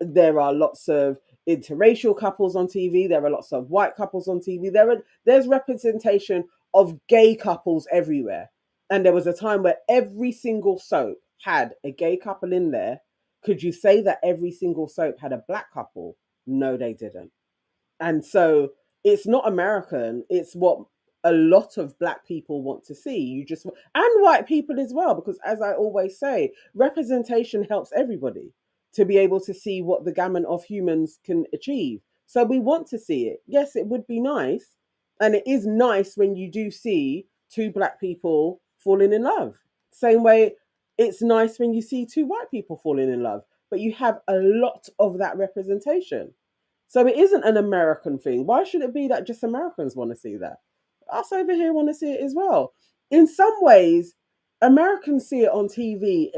there are lots of interracial couples on TV. There are lots of white couples on TV. There's representation of gay couples everywhere. And there was a time where every single soap had a gay couple in there. Could you say that every single soap had a black couple? No, they didn't. And so it's not American. It's what a lot of black people want to see. And white people as well, because as I always say, representation helps everybody to be able to see what the gamut of humans can achieve. So we want to see it. Yes, it would be nice. And it is nice when you do see two black people falling in love. Same way it's nice when you see two white people falling in love. But you have a lot of that representation. So it isn't an American thing. Why should it be that just Americans want to see that? Us over here want to see it as well. In some ways, Americans see it on TV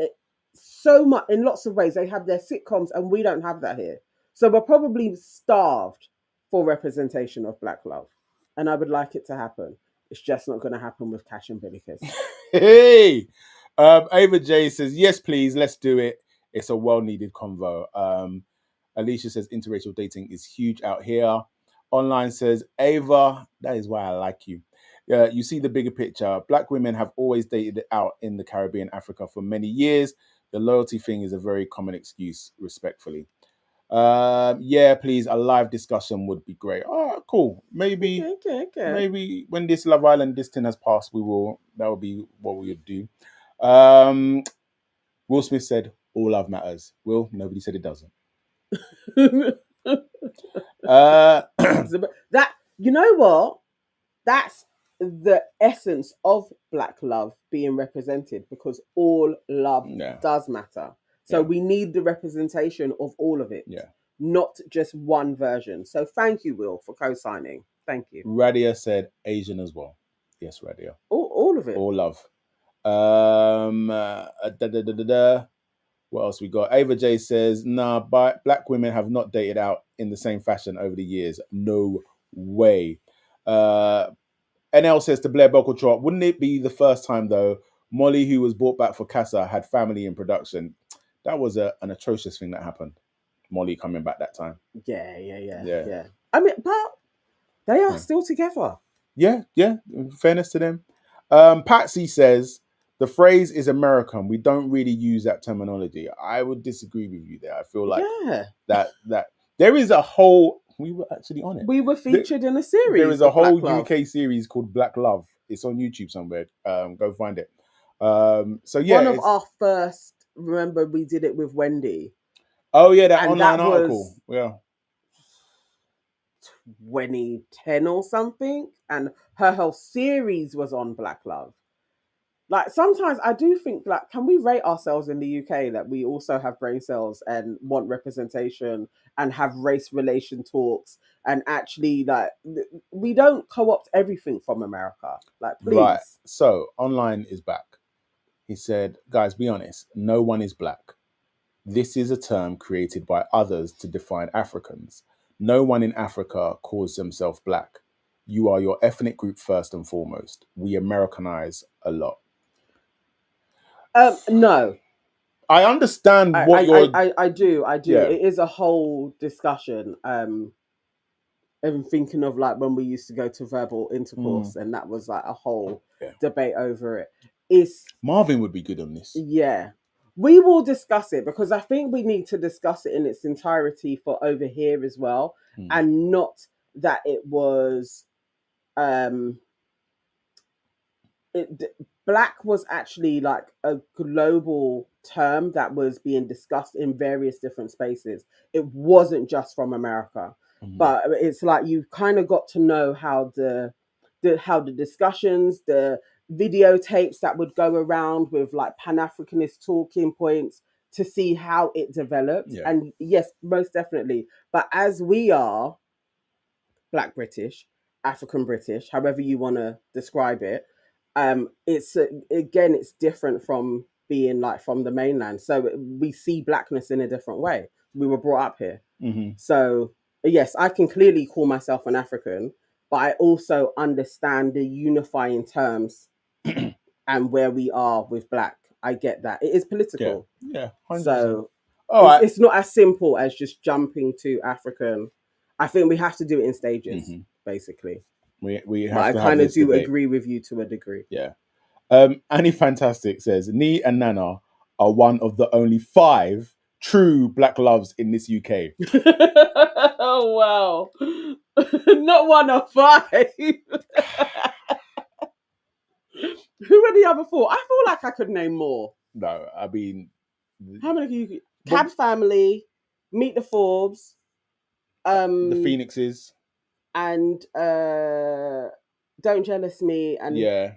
so much, in lots of ways. They have their sitcoms and we don't have that here. So we're probably starved for representation of black love. And I would like it to happen. It's just not going to happen with Cash and Bilicus. Hey! Ava J says, yes, please, let's do it. It's a well-needed convo. Alicia says, interracial dating is huge out here. Online says, Ava, that is why I like you. You see the bigger picture. Black women have always dated out in the Caribbean, Africa for many years. The loyalty thing is a very common excuse, respectfully. Yeah, please, a live discussion would be great. Oh, cool. Maybe when this Love Island this thing has passed, that will be what we would do. Will Smith said, all love matters. Will, nobody said it doesn't. That, you know what? That's the essence of black love being represented, because all love does matter. So we need the representation of all of it, not just one version. So thank you, Will, for co-signing. Thank you. Radia said Asian as well. Yes, Radia. All of it. All love. What else we got? Ava J says, nah, black women have not dated out in the same fashion over the years. No way. NL says to Blair Buckletrot, wouldn't it be the first time, though, Molly, who was brought back for Casa, had family in production? That was an atrocious thing that happened. Molly coming back that time. Yeah. I mean, but they are still together. Yeah. In fairness to them. Patsy says, the phrase is American. We don't really use that terminology. I would disagree with you there. I feel like that there is a whole... We were actually on it. We were featured in a series. There is a whole UK series called Black Love. It's on YouTube somewhere. Go find it. So yeah, one of our first. Remember, we did it with Wendy. Oh yeah, that online article. Yeah, 2010 or something, and her whole series was on Black Love. Like, sometimes I do think, like, can we rate ourselves in the UK that we also have brain cells and want representation and have race relation talks, and actually, like, we don't co-opt everything from America. Like, please. Right. So online is back. He said, guys, be honest. No one is black. This is a term created by others to define Africans. No one in Africa calls themselves black. You are your ethnic group first and foremost. We Americanize a lot. No. I understand what you're... I do. Yeah. It is a whole discussion. I'm thinking of, like, when we used to go to verbal intercourse, and that was like a whole debate over it. Marvin would be good on this. Yeah. We will discuss it, because I think we need to discuss it in its entirety for over here as well, and not that it was Black was actually like a global term that was being discussed in various different spaces. It wasn't just from America, but it's like you kind of got to know how the discussions, the videotapes that would go around with like Pan-Africanist talking points to see how it developed. Yeah. And yes, most definitely. But as we are Black British, African British, however you want to describe it, it's again, it's different from being like from the mainland. So we see blackness in a different way. We were brought up here. So yes, I can clearly call myself an African, but I also understand the unifying terms and where we are with black. I get that. It is political. Yeah, 100%. So Right. it's not as simple as just jumping to African. I think we have to do it in stages, basically. We have But to I have kind of this do debate. agree with you to a degree. Yeah. Annie Fantastic says, Nee and Nana are one of the only 5 true black loves in this UK. Oh, wow. Not 1 of 5. Who are the other 4? I feel like I could name more. No, I mean... How many can you... Cab Family, Meet the Forbes, the Phoenixes. And Don't Jealous Me. And yeah,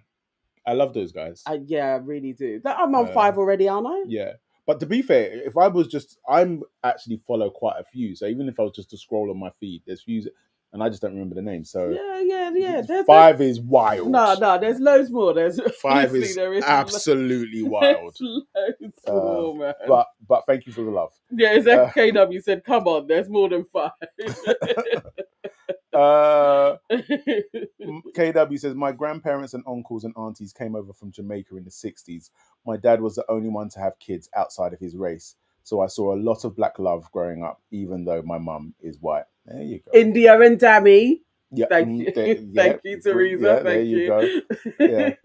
I love those guys. Yeah, I really do. I'm on 5 already, aren't I? Yeah. But to be fair, if I was just... I'm actually follow quite a few. So even if I was just to scroll on my feed, there's few... And I just don't remember the name. So yeah. 5 is wild. No, there's loads more. There's 5 is absolutely wild. Loads more, man. But thank you for the love. Yeah, it's like KW said, come on, there's more than 5. KW says, my grandparents and uncles and aunties came over from Jamaica in the 60s. My dad was the only one to have kids outside of his race. So I saw a lot of black love growing up, even though my mum is white. There you go. India and Dammy. Yeah, thank you. Thank you, Teresa. Yeah, thank there you go. Yeah.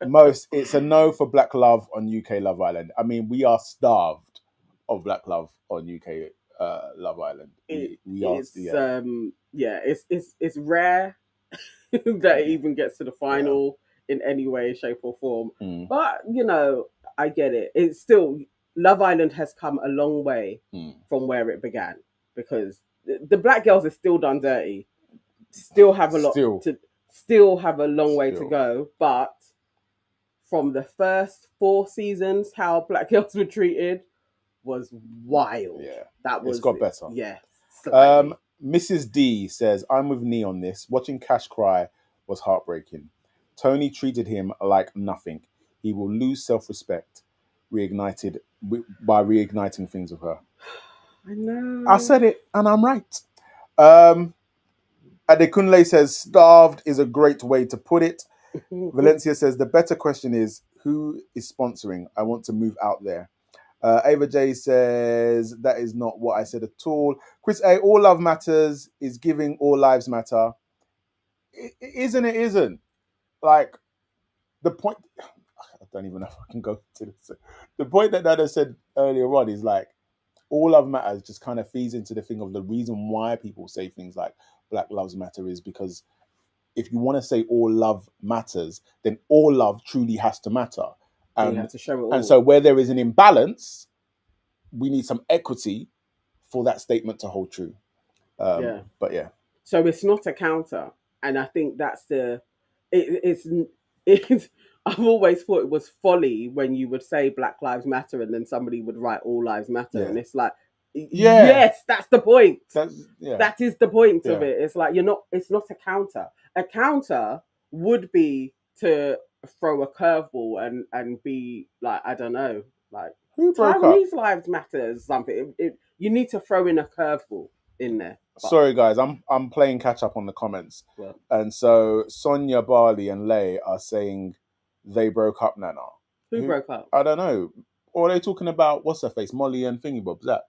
Most, it's a no for black love on UK Love Island. I mean, we are starved of black love on UK Love Island. It's rare that it even gets to the final in any way, shape, or form. But I get it. It's still, Love Island has come a long way from where it began, because the black girls are still done dirty, still have a lot still have a long way to go. But from the first 4 seasons, how black girls were treated was wild. Yeah, it's got better. Yeah. Mrs. D says, I'm with Nee on this. Watching Cash cry was heartbreaking. Tony treated him like nothing. He will lose self-respect by reigniting things with her. I know. I said it, and I'm right. Adekunle says, starved is a great way to put it. Valencia says, the better question is, who is sponsoring? I want to move out there. Ava J says, that is not what I said at all. Chris A, all love matters is giving all lives matter. It isn't. Like, the point... I don't even know if I can go to this. The point that Nana said earlier on is like, all love matters just kind of feeds into the thing of the reason why people say things like Black Lives Matter is because if you want to say all love matters, then all love truly has to matter. You have to show it all. And so where there is an imbalance, we need some equity for that statement to hold true. But yeah. So it's not a counter. And I think that's it's I've always thought it was folly when you would say Black Lives Matter and then somebody would write All Lives Matter. Yeah. And it's like, yes, that's the point. That is the point of it. It's like, it's not a counter. A counter would be to throw a curveball and be like, I don't know, like, who broke up? Taiwanese lives matter something. You need to throw in a curveball in there. Sorry guys, I'm playing catch up on the comments. Yeah. And so Sonia, Barley and Lay are saying they broke up, Nana. Who broke up? I don't know. Or are they talking about, what's her face, Molly and Thingy Bob, Zach?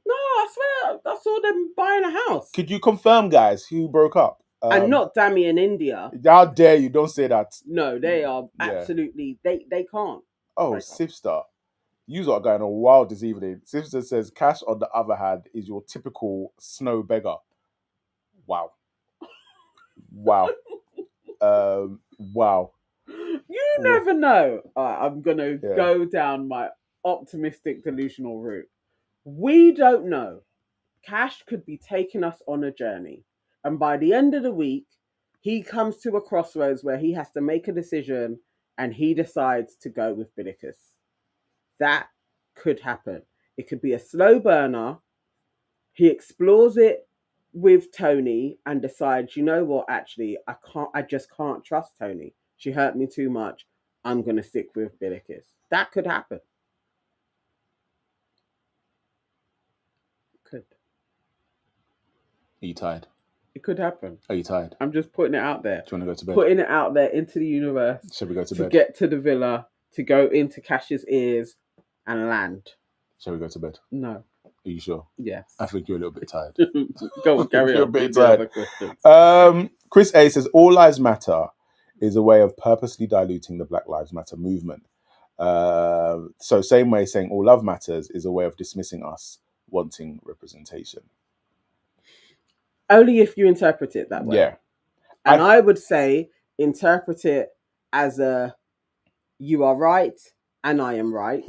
No, I swear I saw them buying a house. Could you confirm, guys, who broke up? And not Dammy in India. How dare you? Don't say that. No, they are absolutely... They can't. Oh, Sifstar. You are going on wild this evening. Sifstar says, Cash, on the other hand, is your typical snow beggar. Wow. Wow. Wow. You never know. I'm going to go down my optimistic, delusional route. We don't know. Cash could be taking us on a journey. And by the end of the week, he comes to a crossroads where he has to make a decision and he decides to go with Bilicus. That could happen. It could be a slow burner. He explores it with Tony and decides, you know what, actually, I just can't trust Tony. She hurt me too much. I'm going to stick with Bilicus. That could happen. Could. Are you tired? It could happen. Are you tired? I'm just putting it out there. Do you want to go to bed? Putting it out there into the universe. Shall we go to bed? To get to the villa, to go into Cash's ears and land. Shall we go to bed? No. Are you sure? Yes. I think you're a little bit tired. Go on, carry on. You're a bit tired. Chris A says, All Lives Matter is a way of purposely diluting the Black Lives Matter movement. So same way saying all love matters is a way of dismissing us wanting representation. Only if you interpret it that way. Yeah. And I would say interpret it as you are right and I am right.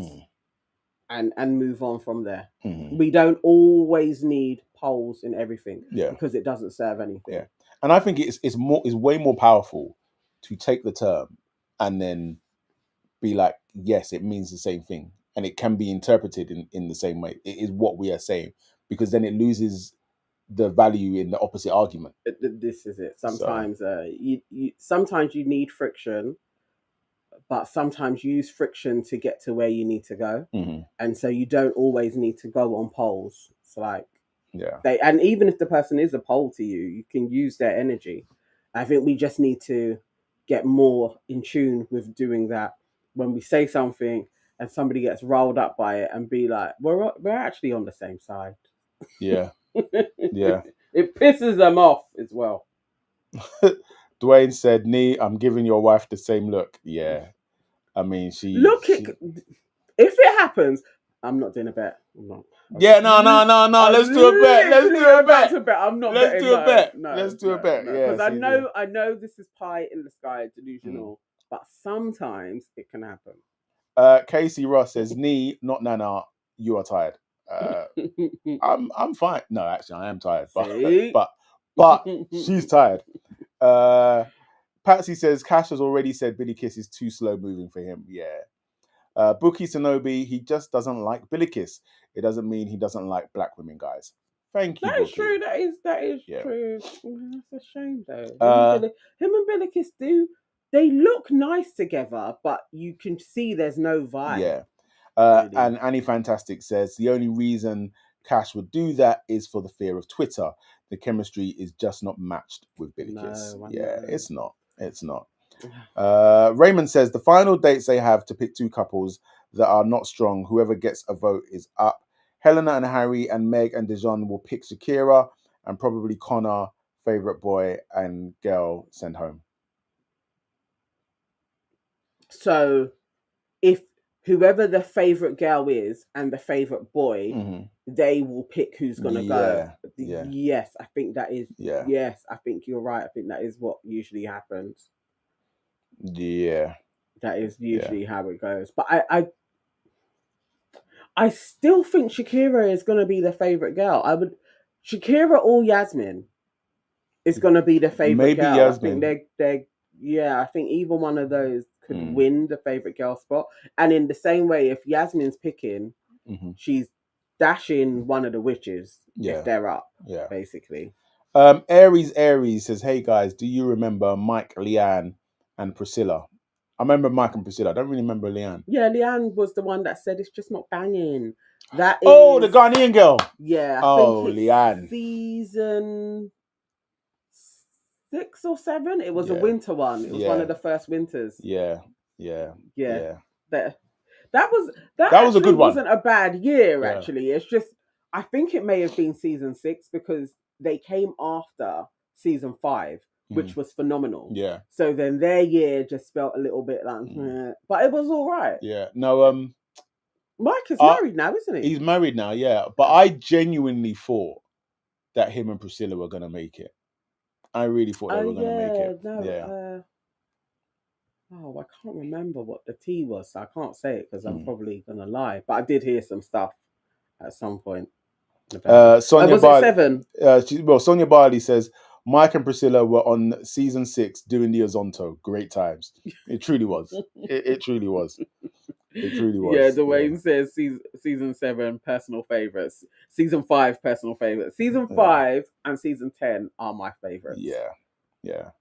And move on from there. We don't always need polls in everything because it doesn't serve anything. Yeah. And I think it's way more powerful to take the term and then be like, yes, it means the same thing. And it can be interpreted in the same way. It is what we are saying, because then it loses the value in the opposite argument. This is it. Sometimes sometimes you need friction, but sometimes you use friction to get to where you need to go. And so you don't always need to go on polls. It's like, and even if the person is a poll to you, you can use their energy. I think we just need to get more in tune with doing that when we say something and somebody gets rolled up by it and be like, we're actually on the same side. Yeah. Yeah. It pisses them off as well. Dwayne said, Nee, I'm giving your wife the same look. Yeah. I mean, if it happens, I'm not doing a bet. I'm not. Yeah, no. Let's do a bet. Let's do a bet. I'm not. Let's do a bet. No, let's do a bet. Yeah, because I know this is pie in the sky, delusional, but sometimes it can happen. Casey Ross says, Nee, not Nana. You are tired. I'm fine. No, actually, I am tired. But she's tired. Patsy says Cash has already said Bilicus is too slow moving for him. Yeah. Buki Sonobi, he just doesn't like Bilicus. It doesn't mean he doesn't like black women, guys. Thank you. That is true. That is true. That's a shame though. Him and Bilicus they look nice together, but you can see there's no vibe. Yeah. Really. And Annie Fantastic says the only reason Cash would do that is for the fear of Twitter. The chemistry is just not matched with Bilicus. It's not. It's not. Raymond says the final dates they have to pick two couples that are not strong. Whoever gets a vote is up. Helena and Harry and Meg and Dejon will pick Shakira, and probably Connor, favorite boy, and girl send home. So if whoever the favorite girl is and the favorite boy, they will pick who's gonna go. Yeah. Yes, I think that is. Yeah. Yes, I think you're right. I think that is what usually happens. Yeah. That is usually how it goes. But I still think Shakira is gonna be the favorite girl. Shakira or Yasmin is gonna be the favorite girl. Maybe Yasmin. I think I think either one of those could win the favorite girl spot. And in the same way, if Yasmin's picking, she's dashing one of the witches if they're up. Yeah, basically. Aries says, "Hey guys, do you remember Mike, Leanne, and Priscilla?" I remember Mike and Priscilla. I don't really remember Leanne. Yeah, Leanne was the one that said it's just not banging. That is the Ghanaian girl. Yeah. I think it's Leanne. Season 6 or 7. It was a winter one. It was one of the first winters. Yeah. That was a good one. Wasn't a bad year actually. It's just I think it may have been season 6 because they came after season 5, which was phenomenal. Yeah. So then their year just felt a little bit like, but it was all right. Yeah. No. Mike is married now, isn't he? He's married now. Yeah. But I genuinely thought that him and Priscilla were gonna make it. I really thought they were going to make it. Oh, I can't remember what the tea was, so I can't say it because I'm probably gonna lie. But I did hear some stuff at some point. Sonia was Barley, it 7? Sonia Barley says Mike and Priscilla were on season 6 doing the Azonto. Great times. It truly was. It truly was. It truly was. Yeah, Dwayne says season 7 personal favorites. Season 5 personal favorites. Season 5 and season 10 are my favorites. Yeah.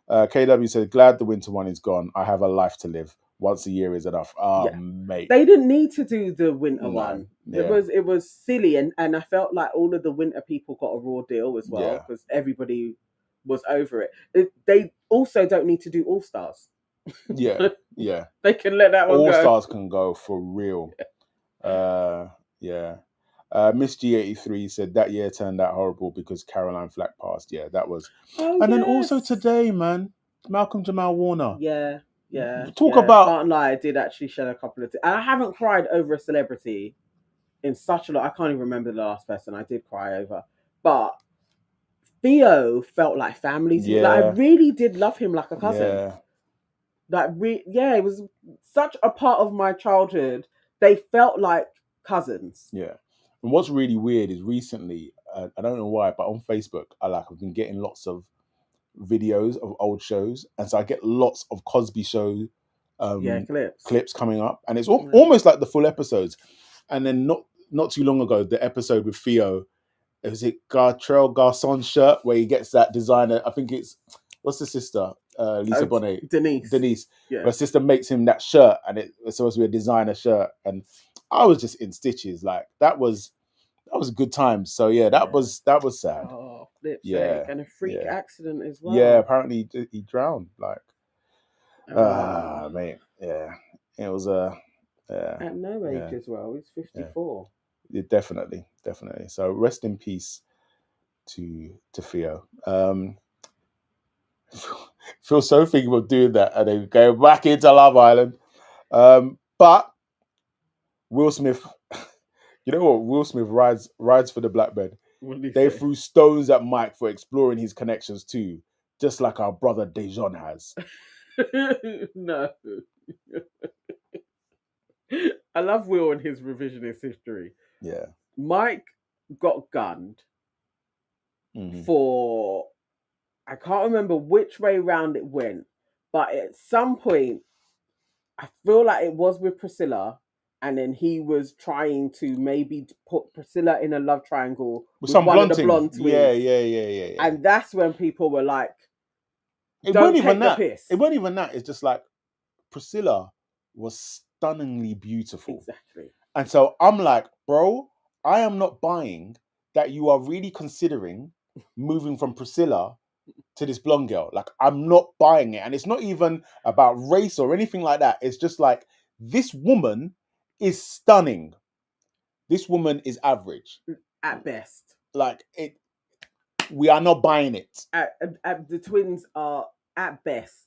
KW said, glad the winter one is gone. I have a life to live. Once a year is enough. Mate. They didn't need to do the winter one. It was silly, and I felt like all of the winter people got a raw deal as well because everybody was over it. They also don't need to do All Stars. Yeah. They can let that one All go. Stars can go for real. Miss G83 said that year turned out horrible because Caroline Flack passed. Yeah, that was. Then also today, man, Malcolm Jamal Warner. Yeah. Talk about. Can't lie, I did actually shed a couple of tears. And I haven't cried over a celebrity in such a lot. I can't even remember the last person I did cry over. But Theo felt like family to me. Like, I really did love him like a cousin. It was such a part of my childhood. They felt like cousins. Yeah. And what's really weird is recently, I don't know why, but on Facebook, I've been getting lots of videos of old shows, and so I get lots of Cosby Show clips coming up, and it's almost like the full episodes. And then not too long ago, the episode with Theo, was it Gartrell Garçon shirt where he gets that designer? I think it's what's the sister, Lisa Bonet, Denise. Yeah. Her sister makes him that shirt, and it's supposed to be a designer shirt, and I was just in stitches. Like that was a good time. So that was sad. Oh, flip's sake. And a freak accident as well. Yeah, apparently he drowned. Like, mate. Yeah, it was at no age as well. He's 54. Yeah, definitely. So rest in peace to Theo. Feel so thinking of doing that and then go back into Love Island. But Will Smith. You know what? Will Smith rides for the black men. They threw stones at Mike for exploring his connections too, just like our brother Dejon has. No. I love Will and his revisionist history. Yeah. Mike got gunned for, I can't remember which way round it went, but at some point, I feel like it was with Priscilla, and then he was trying to maybe put Priscilla in a love triangle with some one blonde of the blonde twins. Yeah. And that's when people were like, It wasn't even that. It's just like Priscilla was stunningly beautiful. Exactly. And so I'm like, bro, I am not buying that you are really considering moving from Priscilla to this blonde girl. Like, I'm not buying it. And it's not even about race or anything like that. It's just like, this woman is stunning. This woman is average. At best. Like, we are not buying it. The twins are, at best,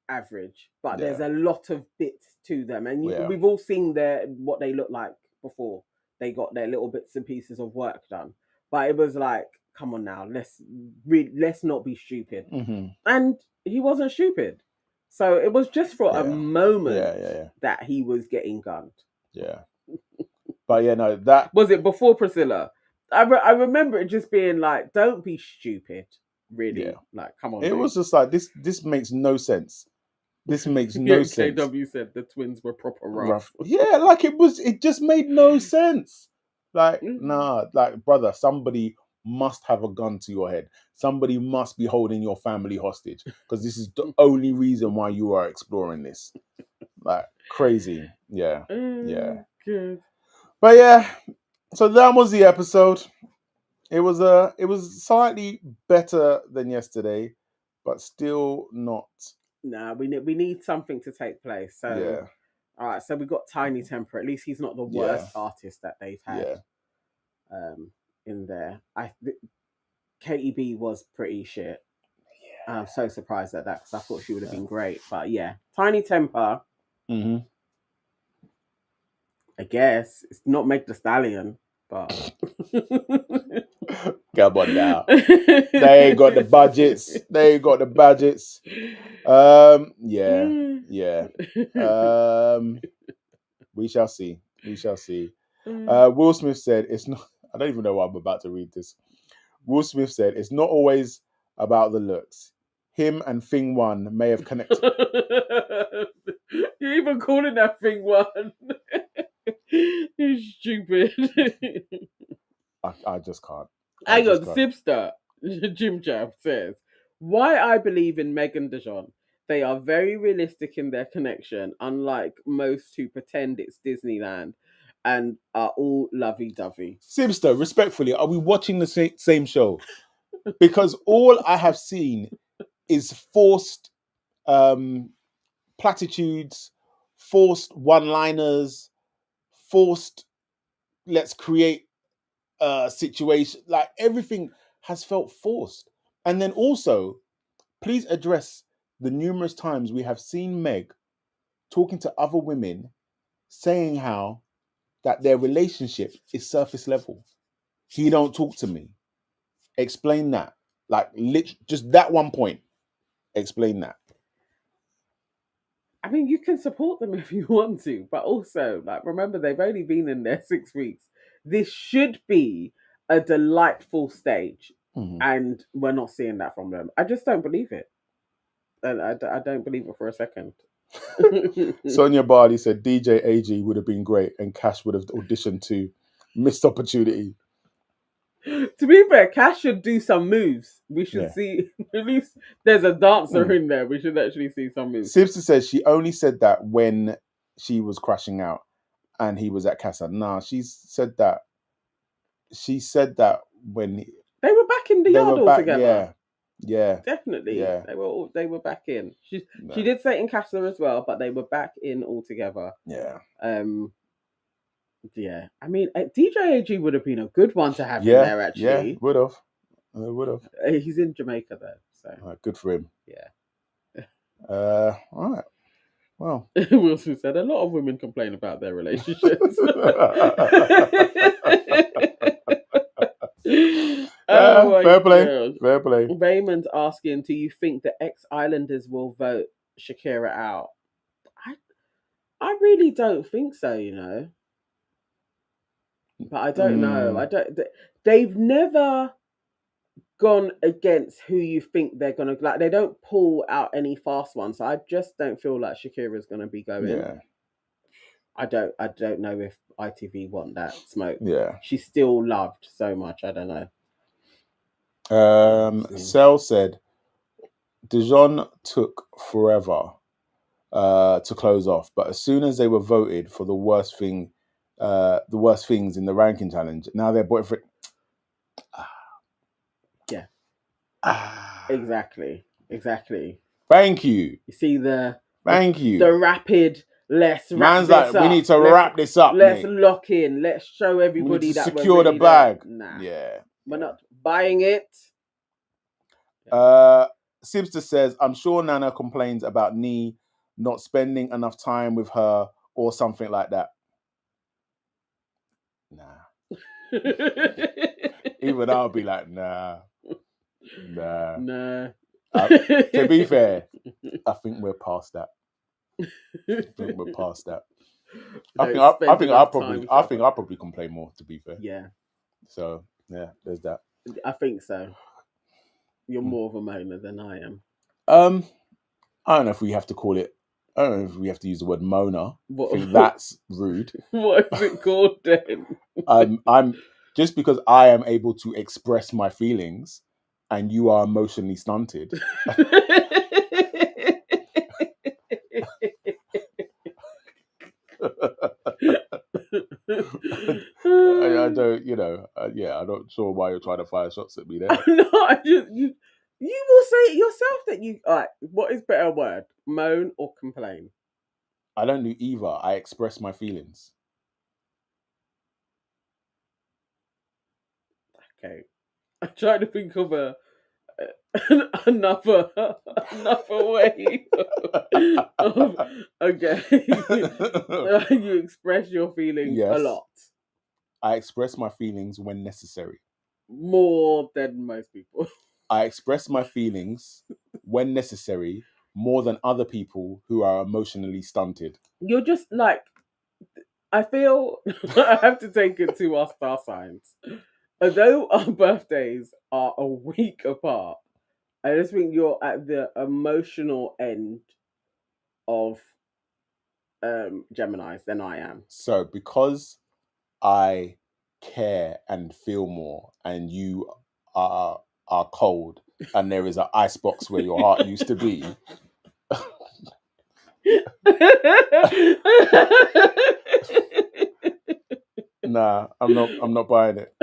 average. But there's a lot of bits to them. And we've all seen what they look like before they got their little bits and pieces of work done. But it was like, come on now, let's not be stupid. And he wasn't stupid. So it was just for a moment that he was getting gunned. Yeah. But no, that... Was it before Priscilla? I remember it just being like, don't be stupid. Really. Yeah. Like, come on. It was just like, this makes no sense. This makes no sense. KW said the twins were proper rough. Yeah, like it just made no sense. Like, nah, like, brother, somebody must have a gun to your head. Somebody must be holding your family hostage because this is the only reason why you are exploring this. Like, crazy. Yeah. Good. But so that was the episode. It was slightly better than yesterday, but still not. Nah, we need something to take place. So all right, so we got Tiny Temper. At least he's not the worst artist that they've had in there. Katie B was pretty shit. Yeah. I'm so surprised at that because I thought she would have been great. But Tiny Temper. I guess it's not Meg the Stallion, but Come on now. They ain't got the budgets. Yeah. We shall see. Will Smith said, it's not, I don't even know why I'm about to read this. Will Smith said, it's not always about the looks. Him and Thing One may have connected. You're even calling that Thing One. You're stupid. I just can't. Hang on, Sibster, Jim Jab says, why I believe in Meg and Dejon. They are very realistic in their connection, unlike most who pretend it's Disneyland and are all lovey-dovey. Sibster, respectfully, are we watching the same show? Because all I have seen is forced platitudes, forced one-liners, forced let's create a situation. Like everything has felt forced. And then also, please address the numerous times we have seen Meg talking to other women saying how that their relationship is surface level. He don't talk to me. Explain that. Like just that one point. Explain that. I mean, you can support them if you want to, but also, like, remember, they've only been in there 6 weeks. This should be a delightful stage, and we're not seeing that from them. I just don't believe it. And I don't believe it for a second. Sonia Barley said DJ AG would have been great and Cash would have auditioned too. Missed opportunity. To be fair, Cash should do some moves. We should see, at least there's a dancer in there. We should actually see some moves. Sibster says she only said that when she was crashing out and he was at Casa. Nah, she said that when they were back in the yard all together. Yeah. Definitely. Yeah. They were back in. She did say it in Casa as well, but they were back in all together. Yeah. Yeah. I mean, DJ AG would have been a good one to have in there, actually. Yeah, would have. He's in Jamaica, though. So good for him. Yeah. All right. Well, Wilson said a lot of women complain about their relationships. Fair play. Raymond's asking, do you think the ex-Islanders will vote Shakira out? I really don't think so, you know. But I don't know. They've never gone against who you think they're gonna like. They don't pull out any fast ones. So I just don't feel like Shakira's gonna be going. Yeah. I don't know if ITV want that smoke. Yeah. She's still loved so much. I don't know. Cell said Dejon took forever to close off, but as soon as they were voted for the worst things in the ranking challenge, now their boyfriend. Yeah. Exactly. Thank you. You see the rapid. Let's wrap Man's this like, up. we need to wrap this up. Let's mate. lock in. Let's show everybody that secure we're the bag. Nah. Yeah. We're not buying it. Sibster says, I'm sure Nana complains about Nee not spending enough time with her or something like that. Nah. Even I'll be like, nah. To be fair, I think we're past that. I think I'll probably complain more, to be fair. Yeah. So yeah, there's that. I think so. You're more of a moaner than I am. I don't know if we have to call it. I don't know if we have to use the word moaner. I think that's rude. What is it called then? I'm just because I am able to express my feelings, and you are emotionally stunted. I don't, I'm not sure why you're trying to fire shots at me there. No, you will say it yourself that you. All right, what is better word, moan or complain? I don't do either. I express my feelings. Okay, I'm trying to think of another way. Okay, you express your feelings a lot. I express my feelings when necessary. more than most people. I express my feelings when necessary more than other people who are emotionally stunted. You're just like, I feel I have to take it to our star signs. Although our birthdays are a week apart, I just think you're at the emotional end of Geminis than I am. So because I care and feel more, and you are cold, and there is an ice box where your heart used to be. Nah, I'm not buying it.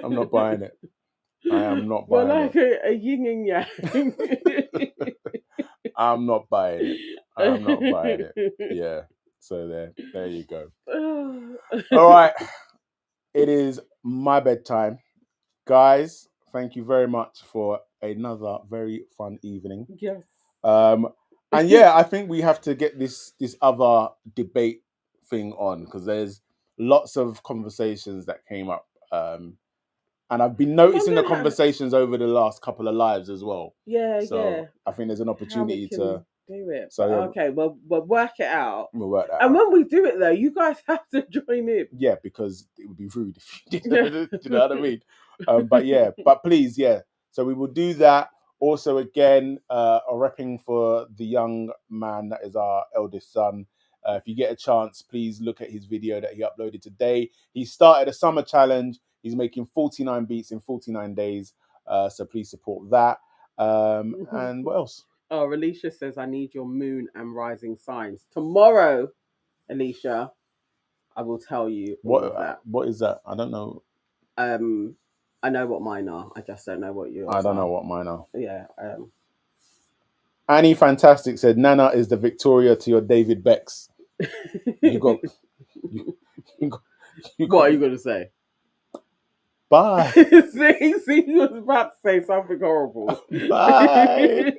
I'm not buying it. I am not buying We're like it. a yin and yang. I'm not buying it. I'm not buying it. Yeah. So there you go. All right. It is my bedtime. Guys, thank you very much for another very fun evening. Yes. And yeah, I think we have to get this other debate thing on, because there's lots of conversations that came up. And I've been noticing the conversations over the last couple of lives as well. Yeah, so yeah. I think there's an opportunity to do it. So yeah, okay, we'll work it out. We'll work that and out. when we do it though, you guys have to join in. Yeah, because it would be rude if you didn't. Do you know what I mean? But yeah, but please, yeah. So we will do that. Also, again, a repping for the young man that is our eldest son. If you get a chance, please look at his video that he uploaded today. He started a summer challenge. He's making 49 beats in 49 days. So please support that. And what else? Oh, Alicia says, I need your moon and rising signs. Tomorrow, Alicia, I will tell you all of that. What is that? I don't know. I know what mine are. I just don't know what yours are. I don't know what mine are. Yeah. Annie Fantastic said, Nana is the Victoria to your David Becks. You got. What are you going to say? Bye. See, you was about to say something horrible. Bye.